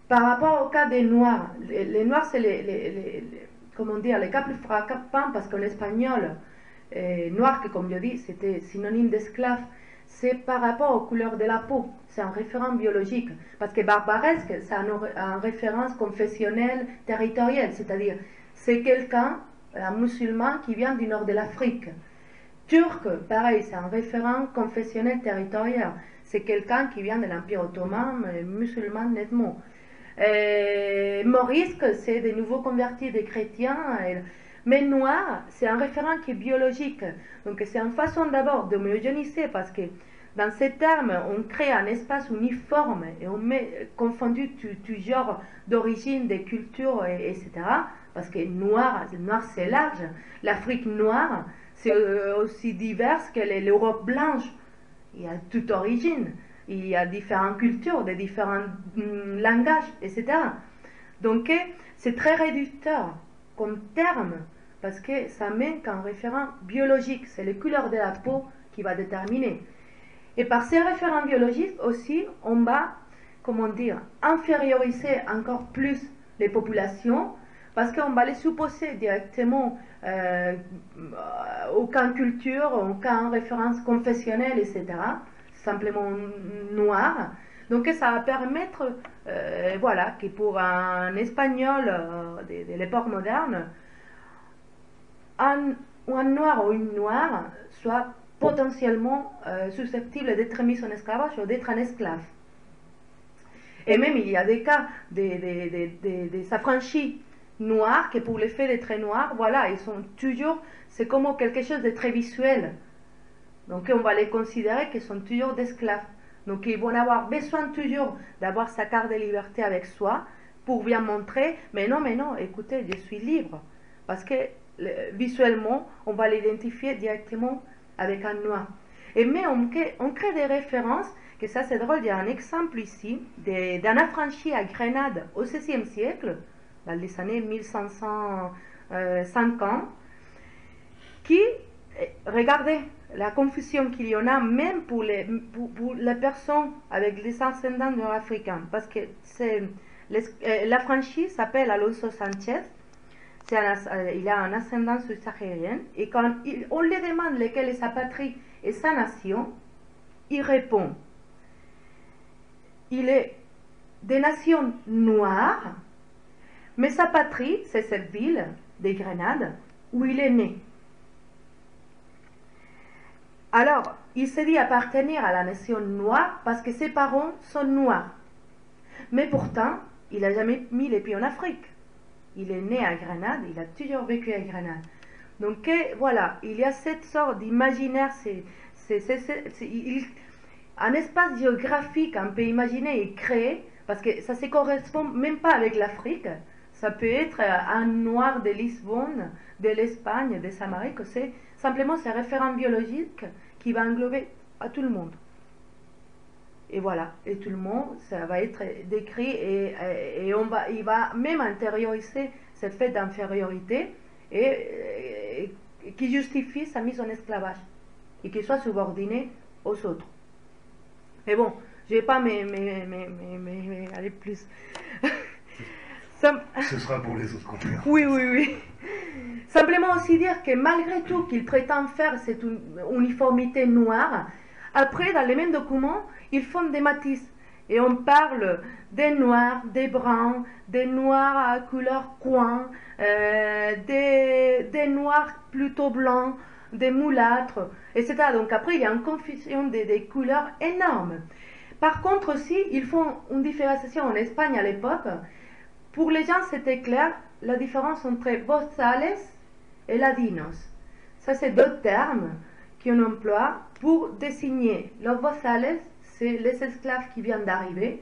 S3: par rapport au cas des Noirs, les Noirs, c'est comment dire, les cas plus frappants, parce qu'en espagnol, noir, que comme je dis, c'était synonyme d'esclave, c'est par rapport aux couleurs de la peau. C'est un référent biologique. Parce que barbaresque, c'est un référence confessionnelle territoriale, c'est-à-dire c'est quelqu'un, un musulman qui vient du nord de l'Afrique. Turc, pareil, c'est un référent confessionnel territorial. C'est quelqu'un qui vient de l'Empire ottoman, musulman nettement. Morisque, c'est des nouveaux convertis, des chrétiens. Mais noir, c'est un référent qui est biologique. Donc c'est une façon d'abord d'homogénéiser, parce que dans ces termes, on crée un espace uniforme et on met confondu tout genre d'origine, de culture, etc. Parce que noir c'est large. L'Afrique noire, c'est aussi diverse que l'Europe blanche. Il y a toute origine. Il y a différentes cultures, des différents langages, etc. Donc c'est très réducteur comme terme, parce que ça met qu'un référent biologique. C'est les couleurs de la peau qui va déterminer. Et par ces référents biologiques aussi, on va, comment dire, inférioriser encore plus les populations, parce qu'on va les supposer directement aucune culture, aucune référence confessionnelle, etc. Simplement noir. Donc ça va permettre, voilà, que pour un espagnol de l'époque moderne, un noir ou une noire soit potentiellement susceptible d'être mis en esclavage ou d'être un esclave. Et même il y a des cas des affranchis noirs qui, pour le fait d'être noirs, voilà, ils sont toujours, c'est comme quelque chose de très visuel. Donc on va les considérer qu'ils sont toujours d'esclaves. Donc ils vont avoir besoin toujours d'avoir sa carte de liberté avec soi pour bien montrer, mais non, écoutez, je suis libre. Parce que visuellement, on va l'identifier directement avec un noir. Et mais on crée des références, que ça c'est drôle, il y a un exemple ici d'un affranchi à Grenade au XVIe siècle, dans les années 1550, qui, regardez la confusion qu'il y en a, même pour les personnes avec les ascendants nord-africains, parce que l'affranchi s'appelle Alonso Sanchez. Il a un ascendant subsaharien, et quand on lui demande lequel est sa patrie et sa nation, il répond, il est des nations noires, mais sa patrie, c'est cette ville des Grenades où il est né. Alors, il se dit appartenir à la nation noire parce que ses parents sont noirs. Mais pourtant, il n'a jamais mis les pieds en Afrique. Il est né à Grenade, il a toujours vécu à Grenade. Donc voilà, il y a cette sorte d'imaginaire, un espace géographique, un peu imaginé et créé, parce que ça ne se correspond même pas avec l'Afrique. Ça peut être un noir de Lisbonne, de l'Espagne, des Amériques. C'est simplement ce référent biologique qui va englober à tout le monde. Et voilà, et tout le monde, ça va être décrit et il va même intérioriser cette fait d'infériorité et qui justifie sa mise en esclavage et qu'il soit subordonné aux autres. Mais bon, je ne vais pas aller plus.
S2: Ce sera pour les autres conférences.
S3: Oui. Simplement aussi dire que malgré tout qu'il prétend faire cette uniformité noire, après, dans les mêmes documents, ils font des matices. Et on parle des noirs, des bruns, des noirs à couleur coin, des noirs plutôt blancs, des mulâtres, etc. Donc après, il y a une confusion des couleurs énorme. Par contre aussi, ils font une différenciation en Espagne à l'époque. Pour les gens, c'était clair, la différence entre bozales et ladinos. Ça, c'est deux termes qu'on emploie pour désigner. Los bozales, c'est les esclaves qui viennent d'arriver,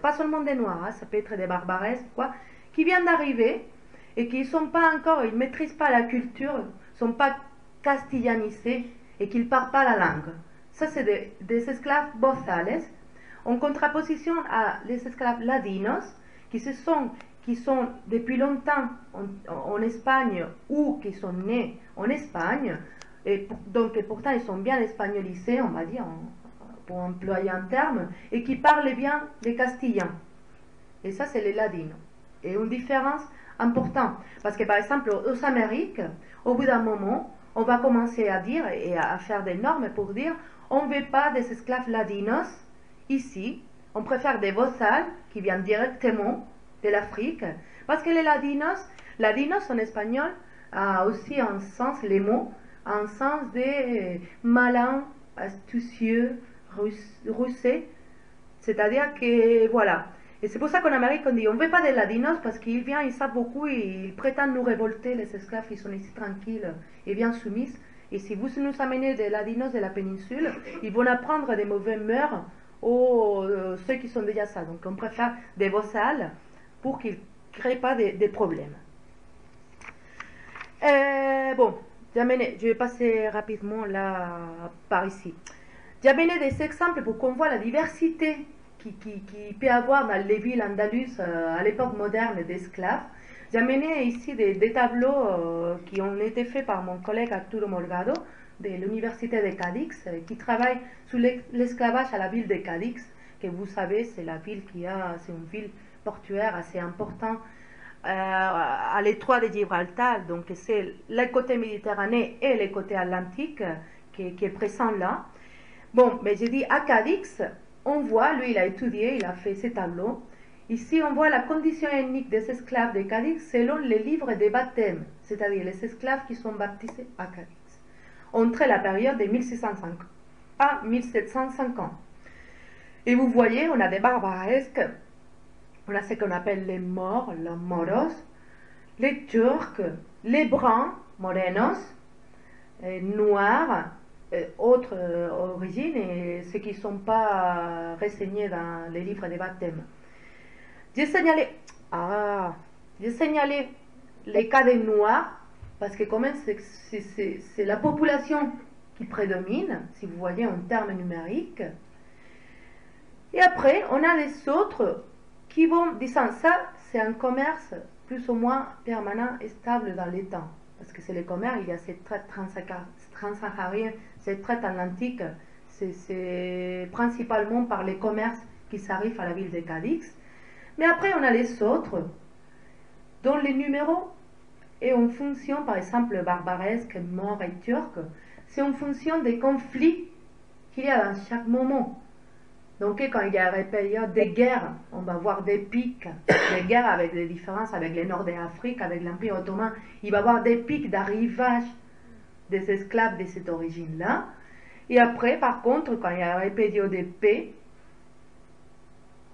S3: pas seulement des noirs, hein, ça peut être des barbaresques, quoi, qui viennent d'arriver et qui ne sont pas encore, ils ne maîtrisent pas la culture, ne sont pas castillanisés et qu'ils ne parlent pas la langue. Ça, c'est des esclaves bozales, en contraposition à les esclaves ladinos, qui sont depuis longtemps en Espagne ou qui sont nés en Espagne, et donc pourtant ils sont bien espagnolisés, on va dire, pour employer un terme, et qui parlent bien les castillans. Et ça, c'est les ladinos. Et une différence importante, parce que par exemple, aux Amériques, au bout d'un moment, on va commencer à dire et à faire des normes pour dire on ne veut pas des esclaves ladinos ici, on préfère des bozales qui viennent directement de l'Afrique, parce que les ladinos en espagnol a aussi un sens, les mots, un sens de malin, astucieux, rusé, c'est-à-dire que voilà. Et c'est pour ça qu'en Amérique on dit on ne veut pas des ladinos parce qu'ils viennent, ils savent beaucoup et ils prétendent nous révolter, les esclaves, ils sont ici tranquilles et bien soumis. Et si vous nous amenez des ladinos de la péninsule, ils vont apprendre des mauvais mœurs aux ceux qui sont déjà ça. Donc on préfère des bozales pour qu'ils ne créent pas des problèmes. Bon, je vais passer rapidement là par ici. J'ai amené des exemples pour qu'on voit la diversité qui peut y avoir dans les villes andaluses à l'époque moderne d'esclaves. J'ai amené ici des tableaux qui ont été faits par mon collègue Arturo Morgado de l'université de Cadix, qui travaille sur l'esclavage à la ville de Cadix, que vous savez, c'est la ville c'est une ville portuaire assez importante à l'étroit de Gibraltar, donc c'est le côté méditerranéen et le côté atlantique qui est présent là. Bon, mais j'ai dit à Cadix, on voit, lui il a étudié, il a fait ces tableaux. Ici on voit la condition ethnique des esclaves de Cadix selon les livres des baptêmes, c'est-à-dire les esclaves qui sont baptisés à Cadix, entre la période de 1650 à 1750. Et vous voyez, on a des barbaresques, on a ce qu'on appelle les morts, los moros, les turcs, les bruns, morenos, noirs, autres origines et ceux qui ne sont pas renseignés dans les livres des baptêmes. J'ai signalé les cas des noirs parce que quand même c'est la population qui prédomine, si vous voyez en termes numériques. Et après, on a les autres qui vont, disant ça, c'est un commerce plus ou moins permanent et stable dans les temps. Parce que c'est le commerce, il y a cette traite transsaharienne, cette traite atlantique, c'est principalement par les commerces qui s'arrivent à la ville de Cadix. Mais après, on a les autres, dont les numéros est en fonction, par exemple, barbaresque, mort et turc, c'est en fonction des conflits qu'il y a dans chaque moment. Donc quand il y a des périodes de guerre, on va voir des pics, des guerres avec des différences avec le nord de l'Afrique, avec l'Empire ottoman, il va y avoir des pics d'arrivage des esclaves de cette origine-là. Et après, par contre, quand il y a des périodes de paix,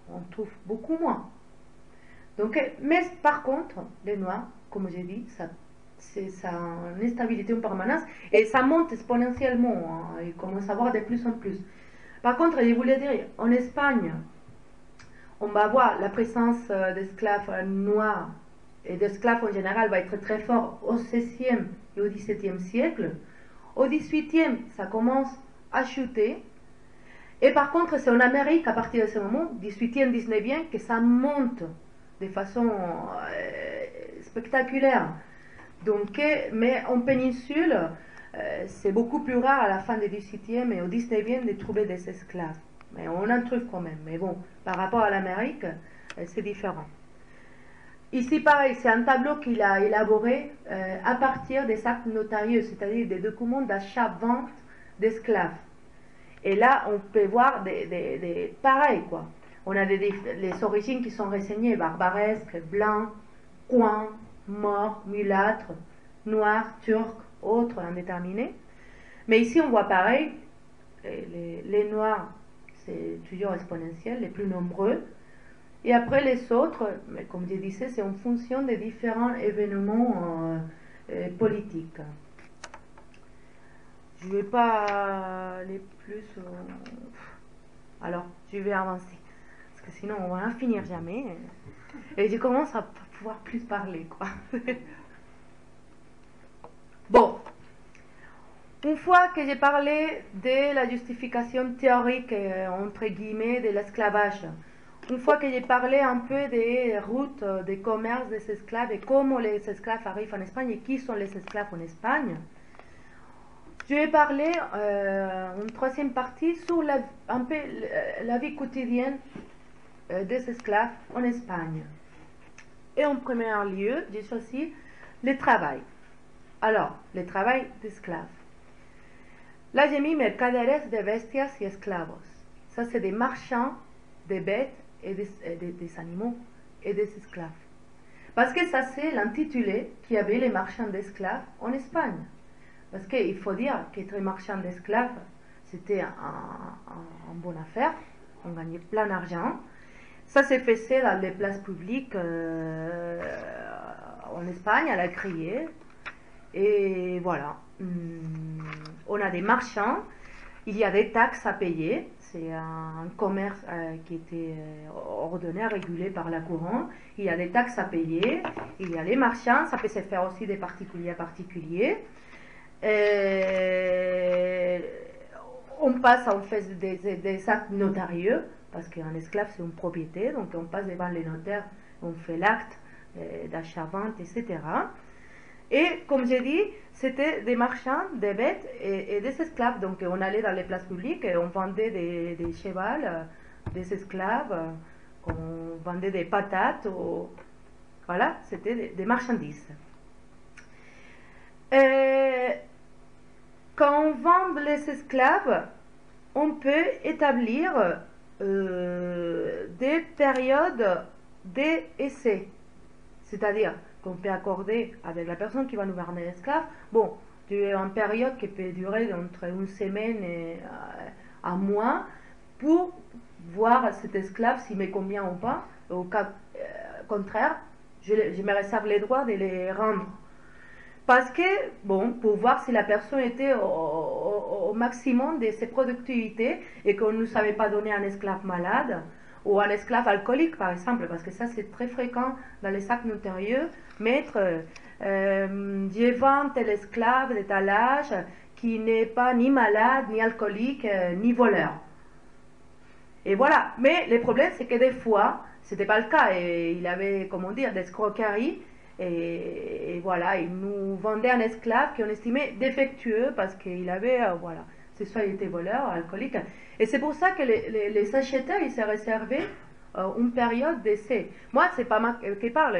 S3: on trouve beaucoup moins. Donc, mais par contre, les Noirs, comme j'ai dit, ça une instabilité en permanence et ça monte exponentiellement, hein, il commence à avoir de plus en plus. Par contre, je voulais dire, en Espagne, on va voir la présence d'esclaves noirs et d'esclaves en général va être très fort au XVIe et au XVIIe siècle. Au XVIIIe, ça commence à chuter. Et par contre, c'est en Amérique, à partir de ce moment, 18e, 19e, que ça monte de façon spectaculaire. Donc, mais en péninsule, c'est beaucoup plus rare à la fin du 18e et au 19e de trouver des esclaves. Mais on en trouve quand même. Mais bon, par rapport à l'Amérique, c'est différent. Ici, pareil, c'est un tableau qu'il a élaboré à partir des actes notarieux, c'est-à-dire des documents d'achat-vente d'esclaves. Et là, on peut voir pareil, quoi. On a les origines qui sont renseignées, barbaresques, blancs, coins, morts, mulâtres, noirs, turcs, autres, indéterminés. Mais ici, on voit pareil, les noirs, c'est toujours exponentiel, les plus nombreux. Et après les autres, mais comme je disais, c'est en fonction des différents événements politiques. Je ne vais pas aller plus. Alors, je vais avancer. Parce que sinon, on va en finir jamais. Et je commence à pouvoir plus parler, quoi. Bon. Une fois que j'ai parlé de la justification théorique, entre guillemets, de l'esclavage, une fois que j'ai parlé un peu des routes de commerce des esclaves et comment les esclaves arrivent en Espagne et qui sont les esclaves en Espagne, je vais parler en troisième partie sur un peu la vie quotidienne des esclaves en Espagne. Et en premier lieu, j'ai choisi le travail. Alors, le travail d'esclaves. Là, j'ai mis mercaderes de bestias y esclavos. Ça, c'est des marchands de bêtes et des animaux et des esclaves. Parce que ça, c'est l'intitulé qu'il y avait les marchands d'esclaves en Espagne. Parce qu'il faut dire qu'être marchand d'esclaves, c'était une bonne affaire. On gagnait plein d'argent. Ça se faisait dans les places publiques en Espagne, à la criée. Et voilà. On a des marchands. Il y a des taxes à payer. C'est un commerce qui était ordonné, régulé par la couronne. Il y a des taxes à payer. Il y a les marchands. Ça peut se faire aussi des particuliers à particuliers. On passe en fait des actes notarieux, parce qu'un esclave c'est une propriété, donc on passe devant les notaires, on fait l'acte d'achat-vente, etc. Et comme j'ai dit, c'était des marchands, des bêtes et des esclaves, donc on allait dans les places publiques et on vendait des chevals, des esclaves, on vendait des patates, voilà, c'était des marchandises. Quand on vend les esclaves, on peut établir des périodes d'essai. C'est-à-dire qu'on peut accorder avec la personne qui va nous vendre l'esclave, bon, une période qui peut durer entre une semaine et un mois pour voir cet esclave s'il me convient ou pas. Au cas contraire, je me réserve les droits de les rendre. Parce que, bon, pour voir si la personne était au maximum de ses productivités et qu'on ne savait pas donner un esclave malade ou un esclave alcoolique, par exemple, parce que ça, c'est très fréquent dans les actes notarieux. Maître, je vends tel esclave de tel âge qui n'est pas ni malade, ni alcoolique, ni voleur. Et voilà. Mais le problème, c'est que des fois, c'était pas le cas. Et il avait, comment dire, des escroqueries. Et voilà, il nous vendait un esclave qu'on estimait défectueux parce qu'il avait, voilà, c'est soit il était voleur, alcoolique. Et c'est pour ça que les acheteurs, ils se réservaient une période d'essai. Moi, c'est pas moi qui parle,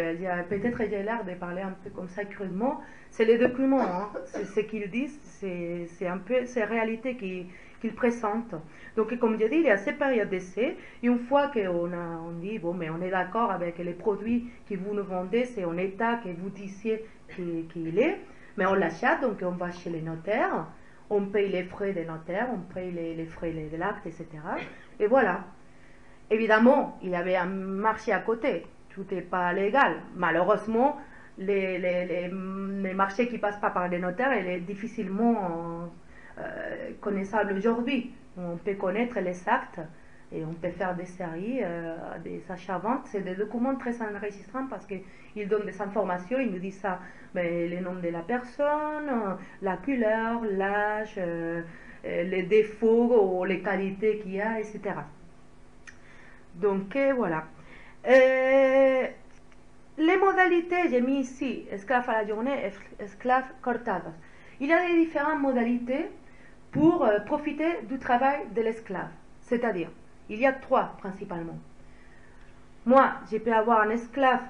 S3: peut-être j'ai l'air de parler un peu comme ça crudement, c'est les documents, hein. C'est ce qu'ils disent, c'est un peu ces réalités qu'ils présentent. Donc, comme je dis, il y a ces périodes d'essai, et une fois on dit, bon, mais on est d'accord avec les produits que vous nous vendez, c'est en état que vous disiez qu'il est, mais on l'achète, donc on va chez les notaires, on paye les frais des notaires, on paye les frais de l'acte, etc. Et voilà. Évidemment, il y avait un marché à côté, tout n'est pas légal. Malheureusement, les marchés qui ne passent pas par les notaires, il est difficilement connaissable aujourd'hui. On peut connaître les actes et on peut faire des séries, des achats-ventes. C'est des documents très enregistrants parce qu'ils donnent des informations, ils nous disent ça, mais le nom de la personne, la couleur, l'âge, les défauts ou les qualités qu'il y a, etc. Donc voilà. Les modalités, j'ai mis ici, esclave à la journée, esclave cortados. Il y a des différentes modalités pour profiter du travail de l'esclave. C'est-à-dire, il y a 3 principalement. Moi, je peux avoir un esclave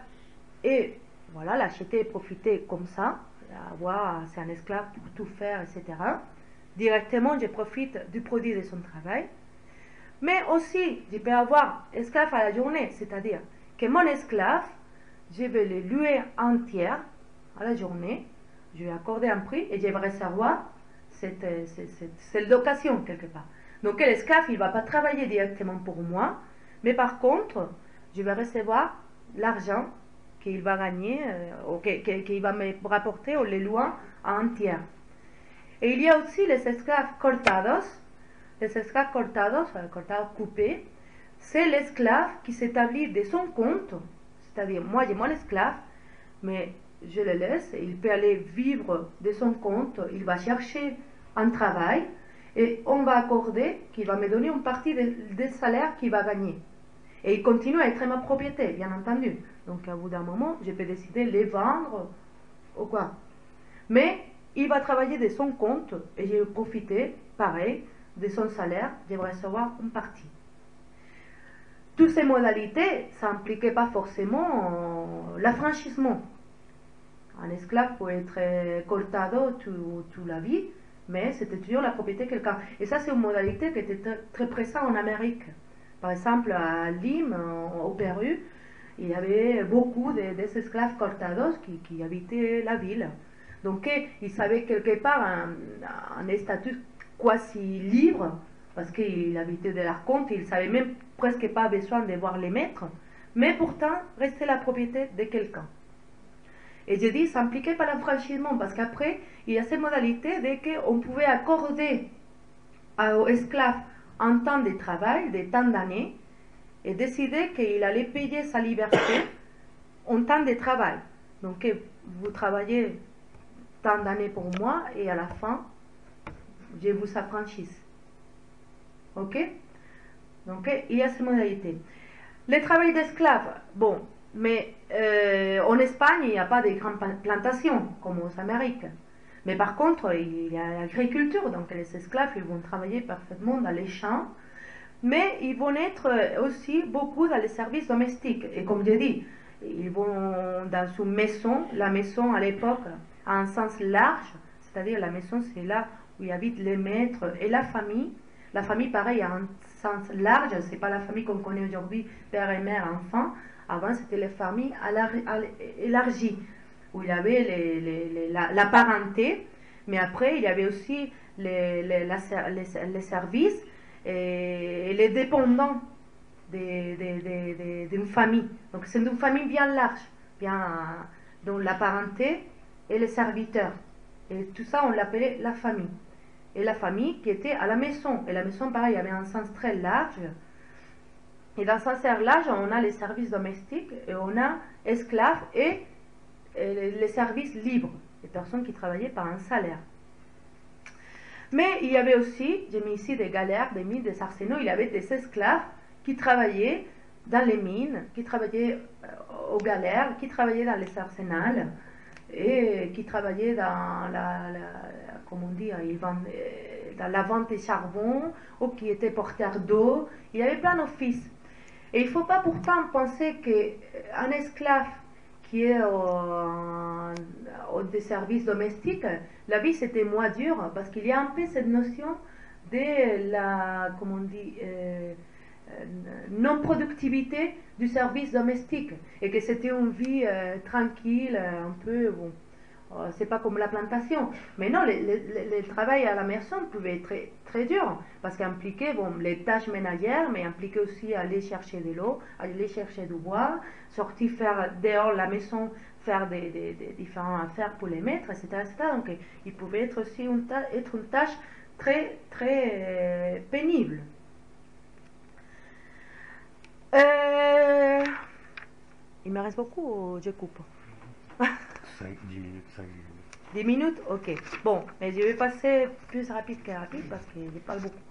S3: et voilà, l'acheter et profiter comme ça. C'est un esclave pour tout faire, etc. Directement, je profite du produit de son travail. Mais aussi, je peux avoir esclave à la journée, c'est-à-dire que mon esclave, je vais le louer entier à la journée, je vais accorder un prix et je vais recevoir cette location quelque part. Donc l'esclave, il ne va pas travailler directement pour moi, mais par contre, je vais recevoir l'argent qu'il va gagner, qu'il va me rapporter au les lois entier. Et il y a aussi les esclaves cortados. Les esclaves cortados coupés, c'est l'esclave qui s'établit de son compte, c'est-à-dire moi j'ai mon esclave, mais je le laisse, il peut aller vivre de son compte, il va chercher un travail et on va accorder qu'il va me donner une partie des salaires qu'il va gagner. Et il continue à être ma propriété, bien entendu. Donc à bout d'un moment, je peux décider de les vendre ou quoi. Mais il va travailler de son compte et je vais profiter, pareil, de son salaire, je vais recevoir une partie. Toutes ces modalités, ça n'impliquait pas forcément l'affranchissement. Un esclave peut être cortado toute la vie, mais c'était toujours la propriété de quelqu'un. Et ça, c'est une modalité qui était très présente en Amérique. Par exemple, à Lima, au Pérou, il y avait beaucoup d'esclaves cortados qui habitaient la ville. Donc, ils savaient quelque part un statut quasi libre, parce qu'il habitait de leur compte, il savait même presque pas besoin de voir les maîtres, mais pourtant restait la propriété de quelqu'un. Et je dis, ça n'impliquait pas l'affranchissement, parce qu'après, il y a cette modalité de qu'on pouvait accorder aux esclaves un temps de travail, des temps d'années, et décider qu'il allait payer sa liberté en temps de travail. Donc, vous travaillez tant d'années pour moi, et à la fin, je vous affranchisse. Ok? Donc, il y a ces modalités. Le travail d'esclaves, bon, mais en Espagne, il n'y a pas de grandes plantations, comme aux Amériques. Mais par contre, il y a l'agriculture, donc les esclaves, ils vont travailler parfaitement dans les champs, mais ils vont être aussi beaucoup dans les services domestiques. Et comme je dis, ils vont dans une maison, la maison à l'époque a un sens large, c'est-à-dire la maison, c'est là où y habitent les maîtres et la famille. La famille, pareil, a un sens large, c'est pas la famille qu'on connaît aujourd'hui, père et mère, enfants. Avant, c'était les familles élargies, où il y avait la parenté, mais après, il y avait aussi les services et les dépendants d'une famille. Donc, c'est une famille bien large, dont la parenté et les serviteurs. Et tout ça, on l'appelait la famille. Et la famille qui était à la maison. Et la maison, pareil, avait un sens très large. Et dans ce sens large, on a les services domestiques et on a esclaves et les services libres, les personnes qui travaillaient par un salaire. Mais il y avait aussi, j'ai mis ici des galères, des mines, des arsenaux, il y avait des esclaves qui travaillaient dans les mines, qui travaillaient aux galères, qui travaillaient dans les arsenals et qui travaillaient dans dans la vente de charbon ou qui étaient porteurs d'eau. Il y avait plein d'offices. Et il ne faut pas pourtant penser qu'un esclave qui est des services domestiques, la vie c'était moins dur parce qu'il y a un peu cette notion de la, comment on dit, non-productivité du service domestique et que c'était une vie tranquille, un peu, bon, c'est pas comme la plantation, mais non, le travail à la maison pouvait être très, très dur parce qu'impliquait bon, les tâches ménagères, mais impliquait aussi aller chercher de l'eau, aller chercher du bois, sortir faire dehors la maison, faire des différentes affaires pour les mettre, etc., etc. Donc il pouvait être aussi être une tâche très, très pénible. Il me reste beaucoup ou je coupe?
S2: 10 minutes, 5 minutes.
S3: 10 minutes? Ok. Bon, mais je vais passer plus rapide que rapide parce que je parle beaucoup.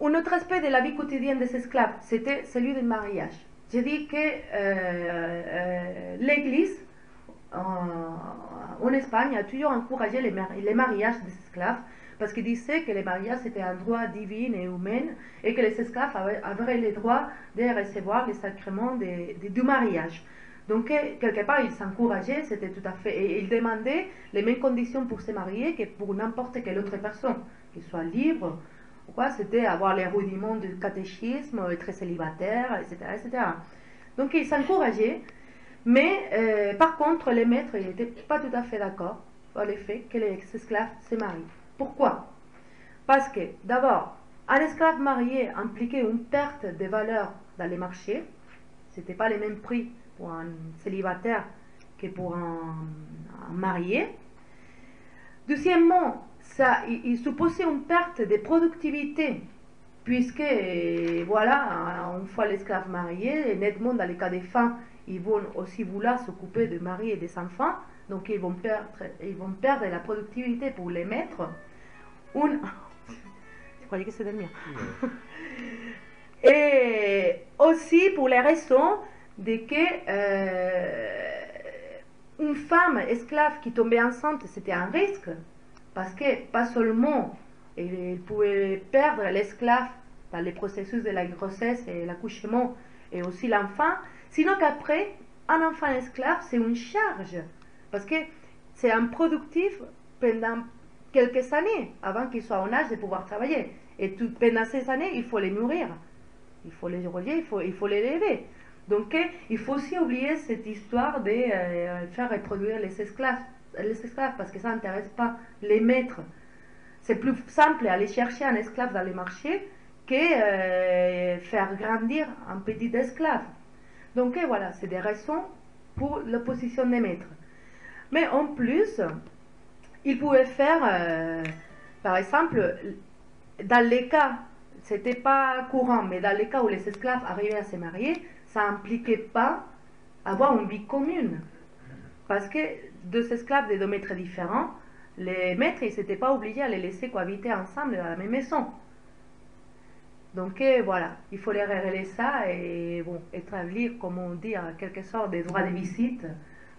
S3: Un autre aspect de la vie quotidienne des esclaves, c'était celui du mariage. J'ai dit que l'Église en Espagne a toujours encouragé les mariages des esclaves parce qu'il disait que les mariages c'était un droit divin et humain et que les esclaves avaient le droit de recevoir les sacrements du mariage. Donc, quelque part, ils s'encourageaient, c'était tout à fait. Et ils demandaient les mêmes conditions pour se marier que pour n'importe quelle autre personne, qu'ils soient libres ou quoi. C'était avoir les rudiments du catéchisme, être célibataire, etc., etc. Donc, ils s'encourageaient. Mais, par contre, les maîtres n'étaient pas tout à fait d'accord sur le fait que les esclaves se marient. Pourquoi? Parce que, d'abord, un esclave marié impliquait une perte de valeur dans les marchés. Ce n'était pas les mêmes prix pour un célibataire que pour un marié. Deuxièmement, il supposait une perte de productivité, puisque, voilà, une fois l'esclave marié, nettement dans les cas des femmes, ils vont aussi vouloir s'occuper de mari et des enfants, donc ils vont perdre la productivité pour les maîtres. Je croyais que c'était le mien. Et aussi pour les raisons de que une femme esclave qui tombait enceinte, c'était un risque, parce que pas seulement elle pouvait perdre l'esclave dans le processus de la grossesse et l'accouchement, et aussi l'enfant, sinon qu'après, un enfant esclave, c'est une charge, parce que c'est improductif pendant quelques années, avant qu'il soit en âge de pouvoir travailler. Et pendant ces années, il faut les nourrir, il faut les relier, il faut les élever. Donc, il faut aussi oublier cette histoire de faire reproduire les esclaves, parce que ça n'intéresse pas les maîtres. C'est plus simple aller chercher un esclave dans les marchés que faire grandir un petit esclave. Donc, voilà, c'est des raisons pour l'opposition des maîtres. Mais en plus, ils pouvaient faire, par exemple, dans les cas, c'était pas courant, mais dans les cas où les esclaves arrivaient à se marier, ça n'impliquait pas avoir une vie commune. Parce que deux esclaves de deux maîtres différents, les maîtres, ils n'étaient pas obligés à les laisser cohabiter ensemble dans la même maison. Donc voilà, il fallait régler ça et bon, établir, comme on dit, en quelque sorte, des droits de visite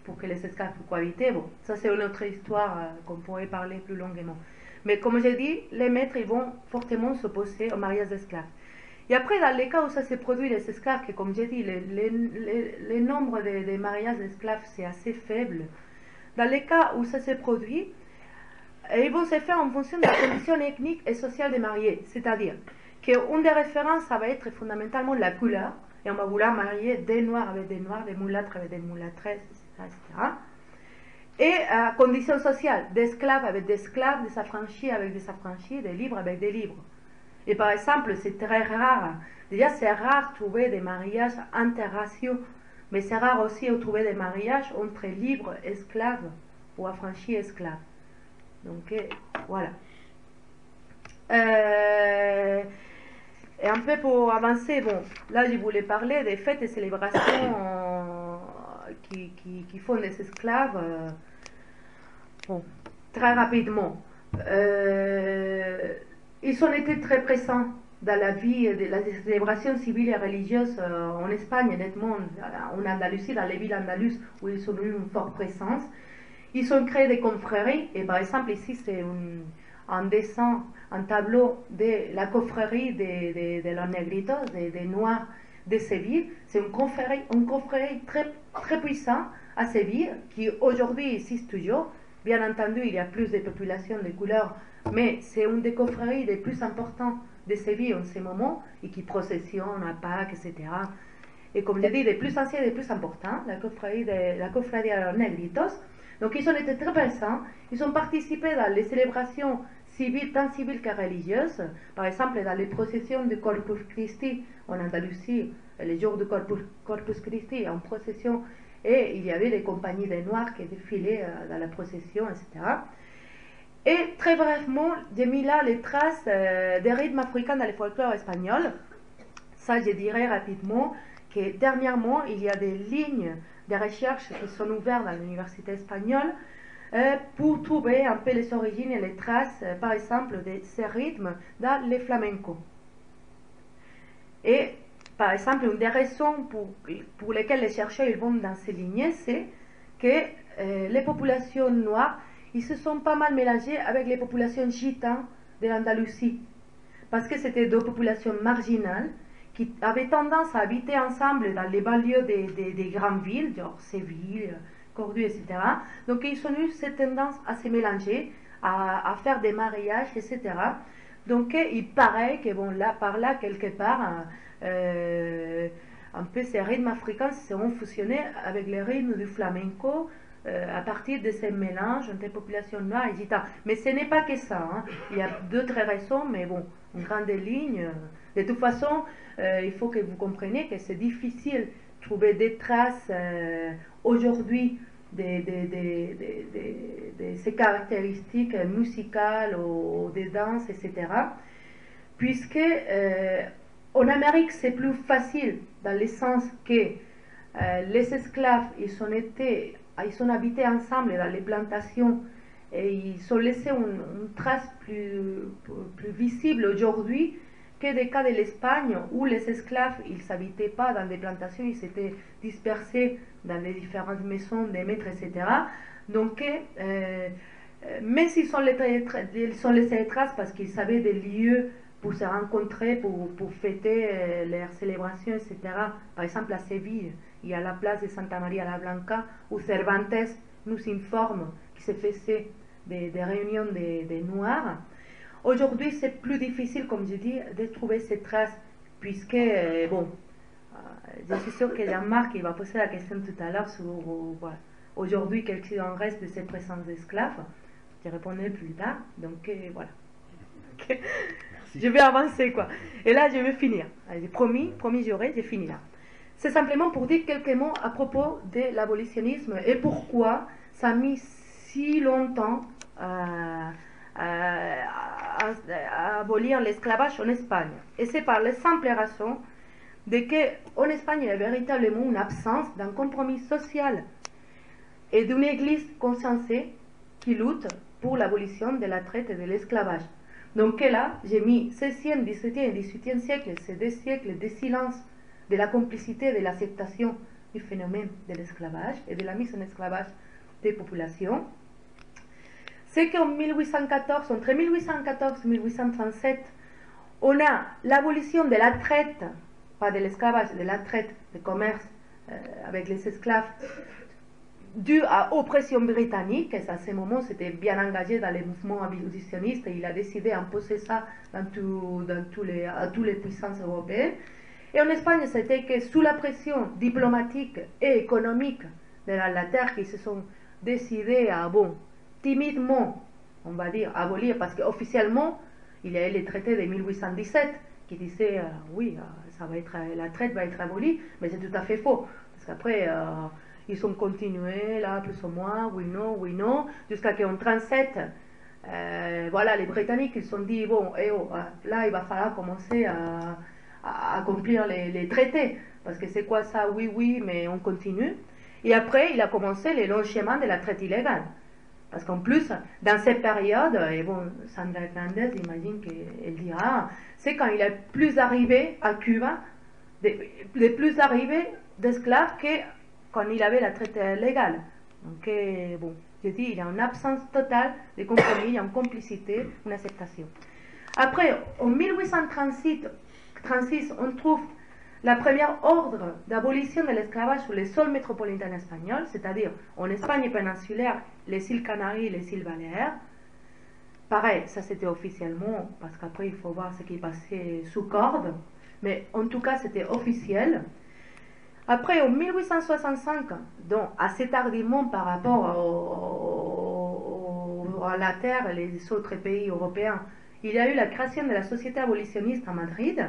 S3: pour que les esclaves puissent cohabiter. Bon, ça c'est une autre histoire qu'on pourrait parler plus longuement. Mais comme j'ai dit, les maîtres ils vont fortement s'opposer au mariage d'esclaves. Et après, dans les cas où ça se produit, les esclaves, que comme j'ai dit, le nombre de mariages d'esclaves c'est assez faible. Dans les cas où ça se produit, ils vont se faire en fonction de la condition ethnique et sociale des mariés. C'est-à-dire qu'une des références, ça va être fondamentalement la couleur. Et on va vouloir marier des noirs avec des noirs, des mulâtres avec des mulâtresses, etc. Et à condition sociale, d'esclaves avec des esclaves, des affranchis avec des affranchis, des libres avec des libres. Et par exemple, c'est très rare. Déjà, c'est rare de trouver des mariages interraciaux, mais c'est rare aussi de trouver des mariages entre libres, esclaves ou affranchis esclaves. Donc, voilà. Et un peu pour avancer, bon, là, je voulais parler des fêtes et célébrations qui font des esclaves. Bon, très rapidement. Ils ont été très présents dans la vie de la célébration civile et religieuse en Espagne, nettement, en Andalousie, dans les villes andaluses où ils ont eu une forte présence. Ils ont créé des confréries, et par exemple ici c'est un dessin un tableau de la confrérie de los negritos, des Noirs de Séville. C'est une confrérie très puissante à Séville, qui aujourd'hui existe toujours. Bien entendu, il y a plus de populations de couleurs, mais c'est une des confréries les plus importantes de Séville en ce moment, et qui processionne à Pâques, etc. Et comme je dis, des plus anciens et des plus importants, la confrérie de los negritos. Donc ils ont été très présents, ils ont participé dans les célébrations civiles, tant civiles que religieuses. Par exemple, dans les processions du Corpus Christi en Andalousie, les jours du Corpus Christi en procession, et il y avait des compagnies de Noirs qui défilaient dans la procession, etc. Et très brièvement, j'ai mis là les traces des rythmes africains dans le folklore espagnol. Ça, je dirais rapidement que dernièrement, il y a des lignes de recherche qui sont ouvertes dans l'université espagnole pour trouver un peu les origines et les traces, par exemple, de ces rythmes dans le flamenco. Et, par exemple, une des raisons pour lesquelles les chercheurs ils vont dans ces lignées, c'est que les populations noires, ils se sont pas mal mélangés avec les populations gitanes de l'Andalousie, parce que c'était deux populations marginales qui avaient tendance à habiter ensemble dans les banlieues des grandes villes, genre Séville, Cordoue, etc. Donc ils ont eu cette tendance à se mélanger, à faire des mariages, etc. Donc il paraît que bon, là, par là, quelque part, un peu ces rythmes africains seront fusionnés avec les rythmes du flamenco à partir de ces mélanges entre populations noires et gitanes. Mais ce n'est pas que ça, hein. Il y a d'autres raisons, mais bon, en grande ligne, de toute façon, il faut que vous compreniez que c'est difficile de trouver des traces aujourd'hui de ces caractéristiques musicales ou des danses, etc. Puisque en Amérique, c'est plus facile dans le sens que les esclaves, ils ont habité ensemble dans les plantations et ils ont laissé une trace plus visible aujourd'hui que des cas de l'Espagne où les esclaves, ils n'habitaient pas dans des plantations, ils s'étaient dispersés dans les différentes maisons des maîtres, etc. Donc, même s'ils ont laissé des traces parce qu'ils savaient des lieux pour se rencontrer, pour fêter leurs célébrations, etc. Par exemple, à Séville, il y a la place de Santa Maria la Blanca où Cervantes nous informe qu'il se faisait des réunions des Noirs. Aujourd'hui, c'est plus difficile, comme je dis, de trouver ces traces, puisque, bon, je suis sûre que Jean-Marc va poser la question tout à l'heure sur voilà, aujourd'hui, qu'est-ce qu'il en reste de ces présences d'esclaves. Je répondrai plus tard, donc voilà. Je vais avancer, quoi. Et là, je vais finir. J'ai promis j'ai fini là. C'est simplement pour dire quelques mots à propos de l'abolitionnisme et pourquoi ça a mis si longtemps à abolir l'esclavage en Espagne. Et c'est par la simple raison de qu'en Espagne, il y a véritablement une absence d'un compromis social et d'une église consciencée qui lutte pour l'abolition de la traite et de l'esclavage. Donc là, j'ai mis 16e, 17e et 18e siècle, ces 2 siècles de silence, de la complicité, de l'acceptation du phénomène de l'esclavage et de la mise en esclavage des populations. C'est qu'en 1814, entre 1814 et 1837, on a l'abolition de la traite, pas de l'esclavage, de la traite, de commerce avec les esclaves, dû à l'oppression britannique. Et à ce moment, c'était bien engagé dans les mouvements abolitionnistes et il a décidé d'imposer ça à toutes les puissances européennes. Et en Espagne, c'était que sous la pression diplomatique et économique de l'Angleterre, qui se sont décidés à, bon, timidement, on va dire, abolir, parce qu'officiellement, il y avait les traités de 1817 qui disaient, oui, la traite va être abolie, mais c'est tout à fait faux. Parce qu'après, ils ont continué, là, plus ou moins, oui, non, jusqu'à qu'en 1937, voilà, les Britanniques, ils se sont dit, bon, là, il va falloir commencer à accomplir les traités, parce que c'est quoi ça, oui, mais on continue. Et après, il a commencé le long chemin de la traite illégale. Parce qu'en plus, dans cette période, et bon, Sandra Hernandez, j'imagine qu'elle dira, c'est quand il est plus arrivé à Cuba, plus arrivé d'esclaves que quand il avait la traite légale. Donc, bon, je dis, il y a une absence totale de compromis, il y a une complicité, une acceptation. Après, en 1836, on trouve la première ordre d'abolition de l'esclavage sur les sols métropolitains espagnols, c'est-à-dire en Espagne péninsulaire, les îles Canaries et les îles Baléares. Pareil, ça c'était officiellement, parce qu'après il faut voir ce qui est passé sous corde, mais en tout cas c'était officiel. Après, en 1865, donc assez tardivement par rapport à la Terre et les autres pays européens, il y a eu la création de la Société abolitionniste à Madrid.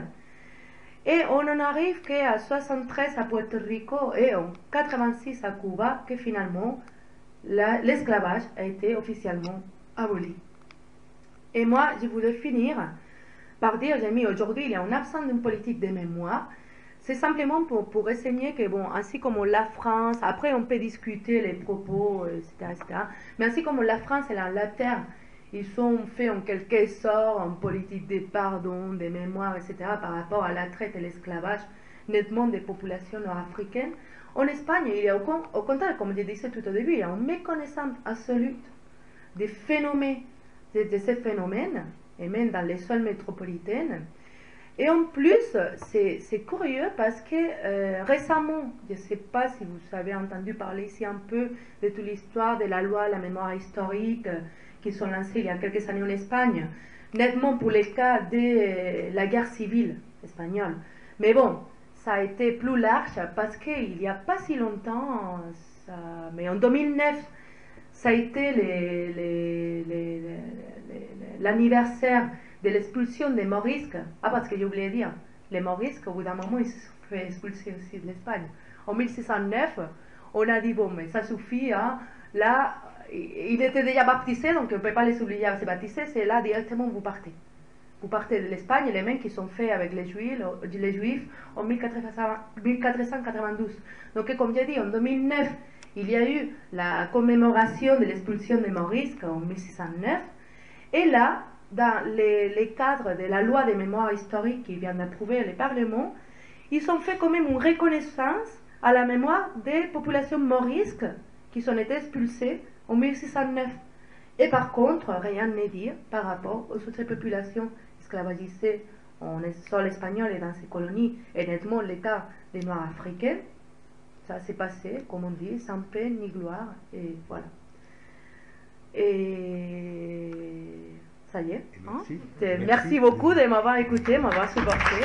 S3: Et on en arrive qu'à 73 à Puerto Rico et en 86 à Cuba, que finalement l'esclavage a été officiellement aboli. Et moi, je voulais finir par dire, j'ai mis aujourd'hui, il y a une absence d'une politique de mémoire. C'est simplement pour enseigner que, bon, ainsi comme la France, après on peut discuter les propos, etc., mais ainsi comme la France et l'Angleterre, ils sont faits en quelque sorte en politique de pardon, de mémoire, etc., par rapport à la traite et l'esclavage, nettement des populations nord-africaines. En Espagne, il y a au contraire, comme je disais tout au début, il y a une méconnaissance absolue des phénomènes, de ces phénomènes, et même dans les sols métropolitaines. Et en plus, c'est curieux parce que récemment, je ne sais pas si vous avez entendu parler ici un peu de toute l'histoire de la loi, la mémoire historique, qui sont lancées il y a quelques années en Espagne, nettement pour les cas de la guerre civile espagnole. Mais bon, ça a été plus large parce qu'il n'y a pas si longtemps, mais en 2009, ça a été l'anniversaire de l'expulsion des Morisques. Ah, parce que j'ai oublié de dire, les Morisques, au bout d'un moment, ils se sont fait expulser aussi de l'Espagne. En 1609, on a dit, bon, mais ça suffit, hein. Là, ils étaient déjà baptisés, donc on ne peut pas les obliger à se baptiser, c'est là directement vous partez. Vous partez de l'Espagne, les mêmes qui sont faits avec les Juifs en 1492. Donc, comme j'ai dit, en 2009, il y a eu la commémoration de l'expulsion des Morisques en 1609, et là, dans les cadres de la loi de mémoire historique qui vient d'approuver le Parlement, ils ont fait quand même une reconnaissance à la mémoire des populations morisques qui ont été expulsées en 1609. Et par contre, rien n'est dit par rapport aux autres populations esclavagisées en sol espagnol et dans ses colonies, et nettement le cas des Noirs africains. Ça s'est passé, comme on dit, sans peine ni gloire, et voilà. Et ça y est. Hein? Merci beaucoup de m'avoir écouté, m'avoir supporté.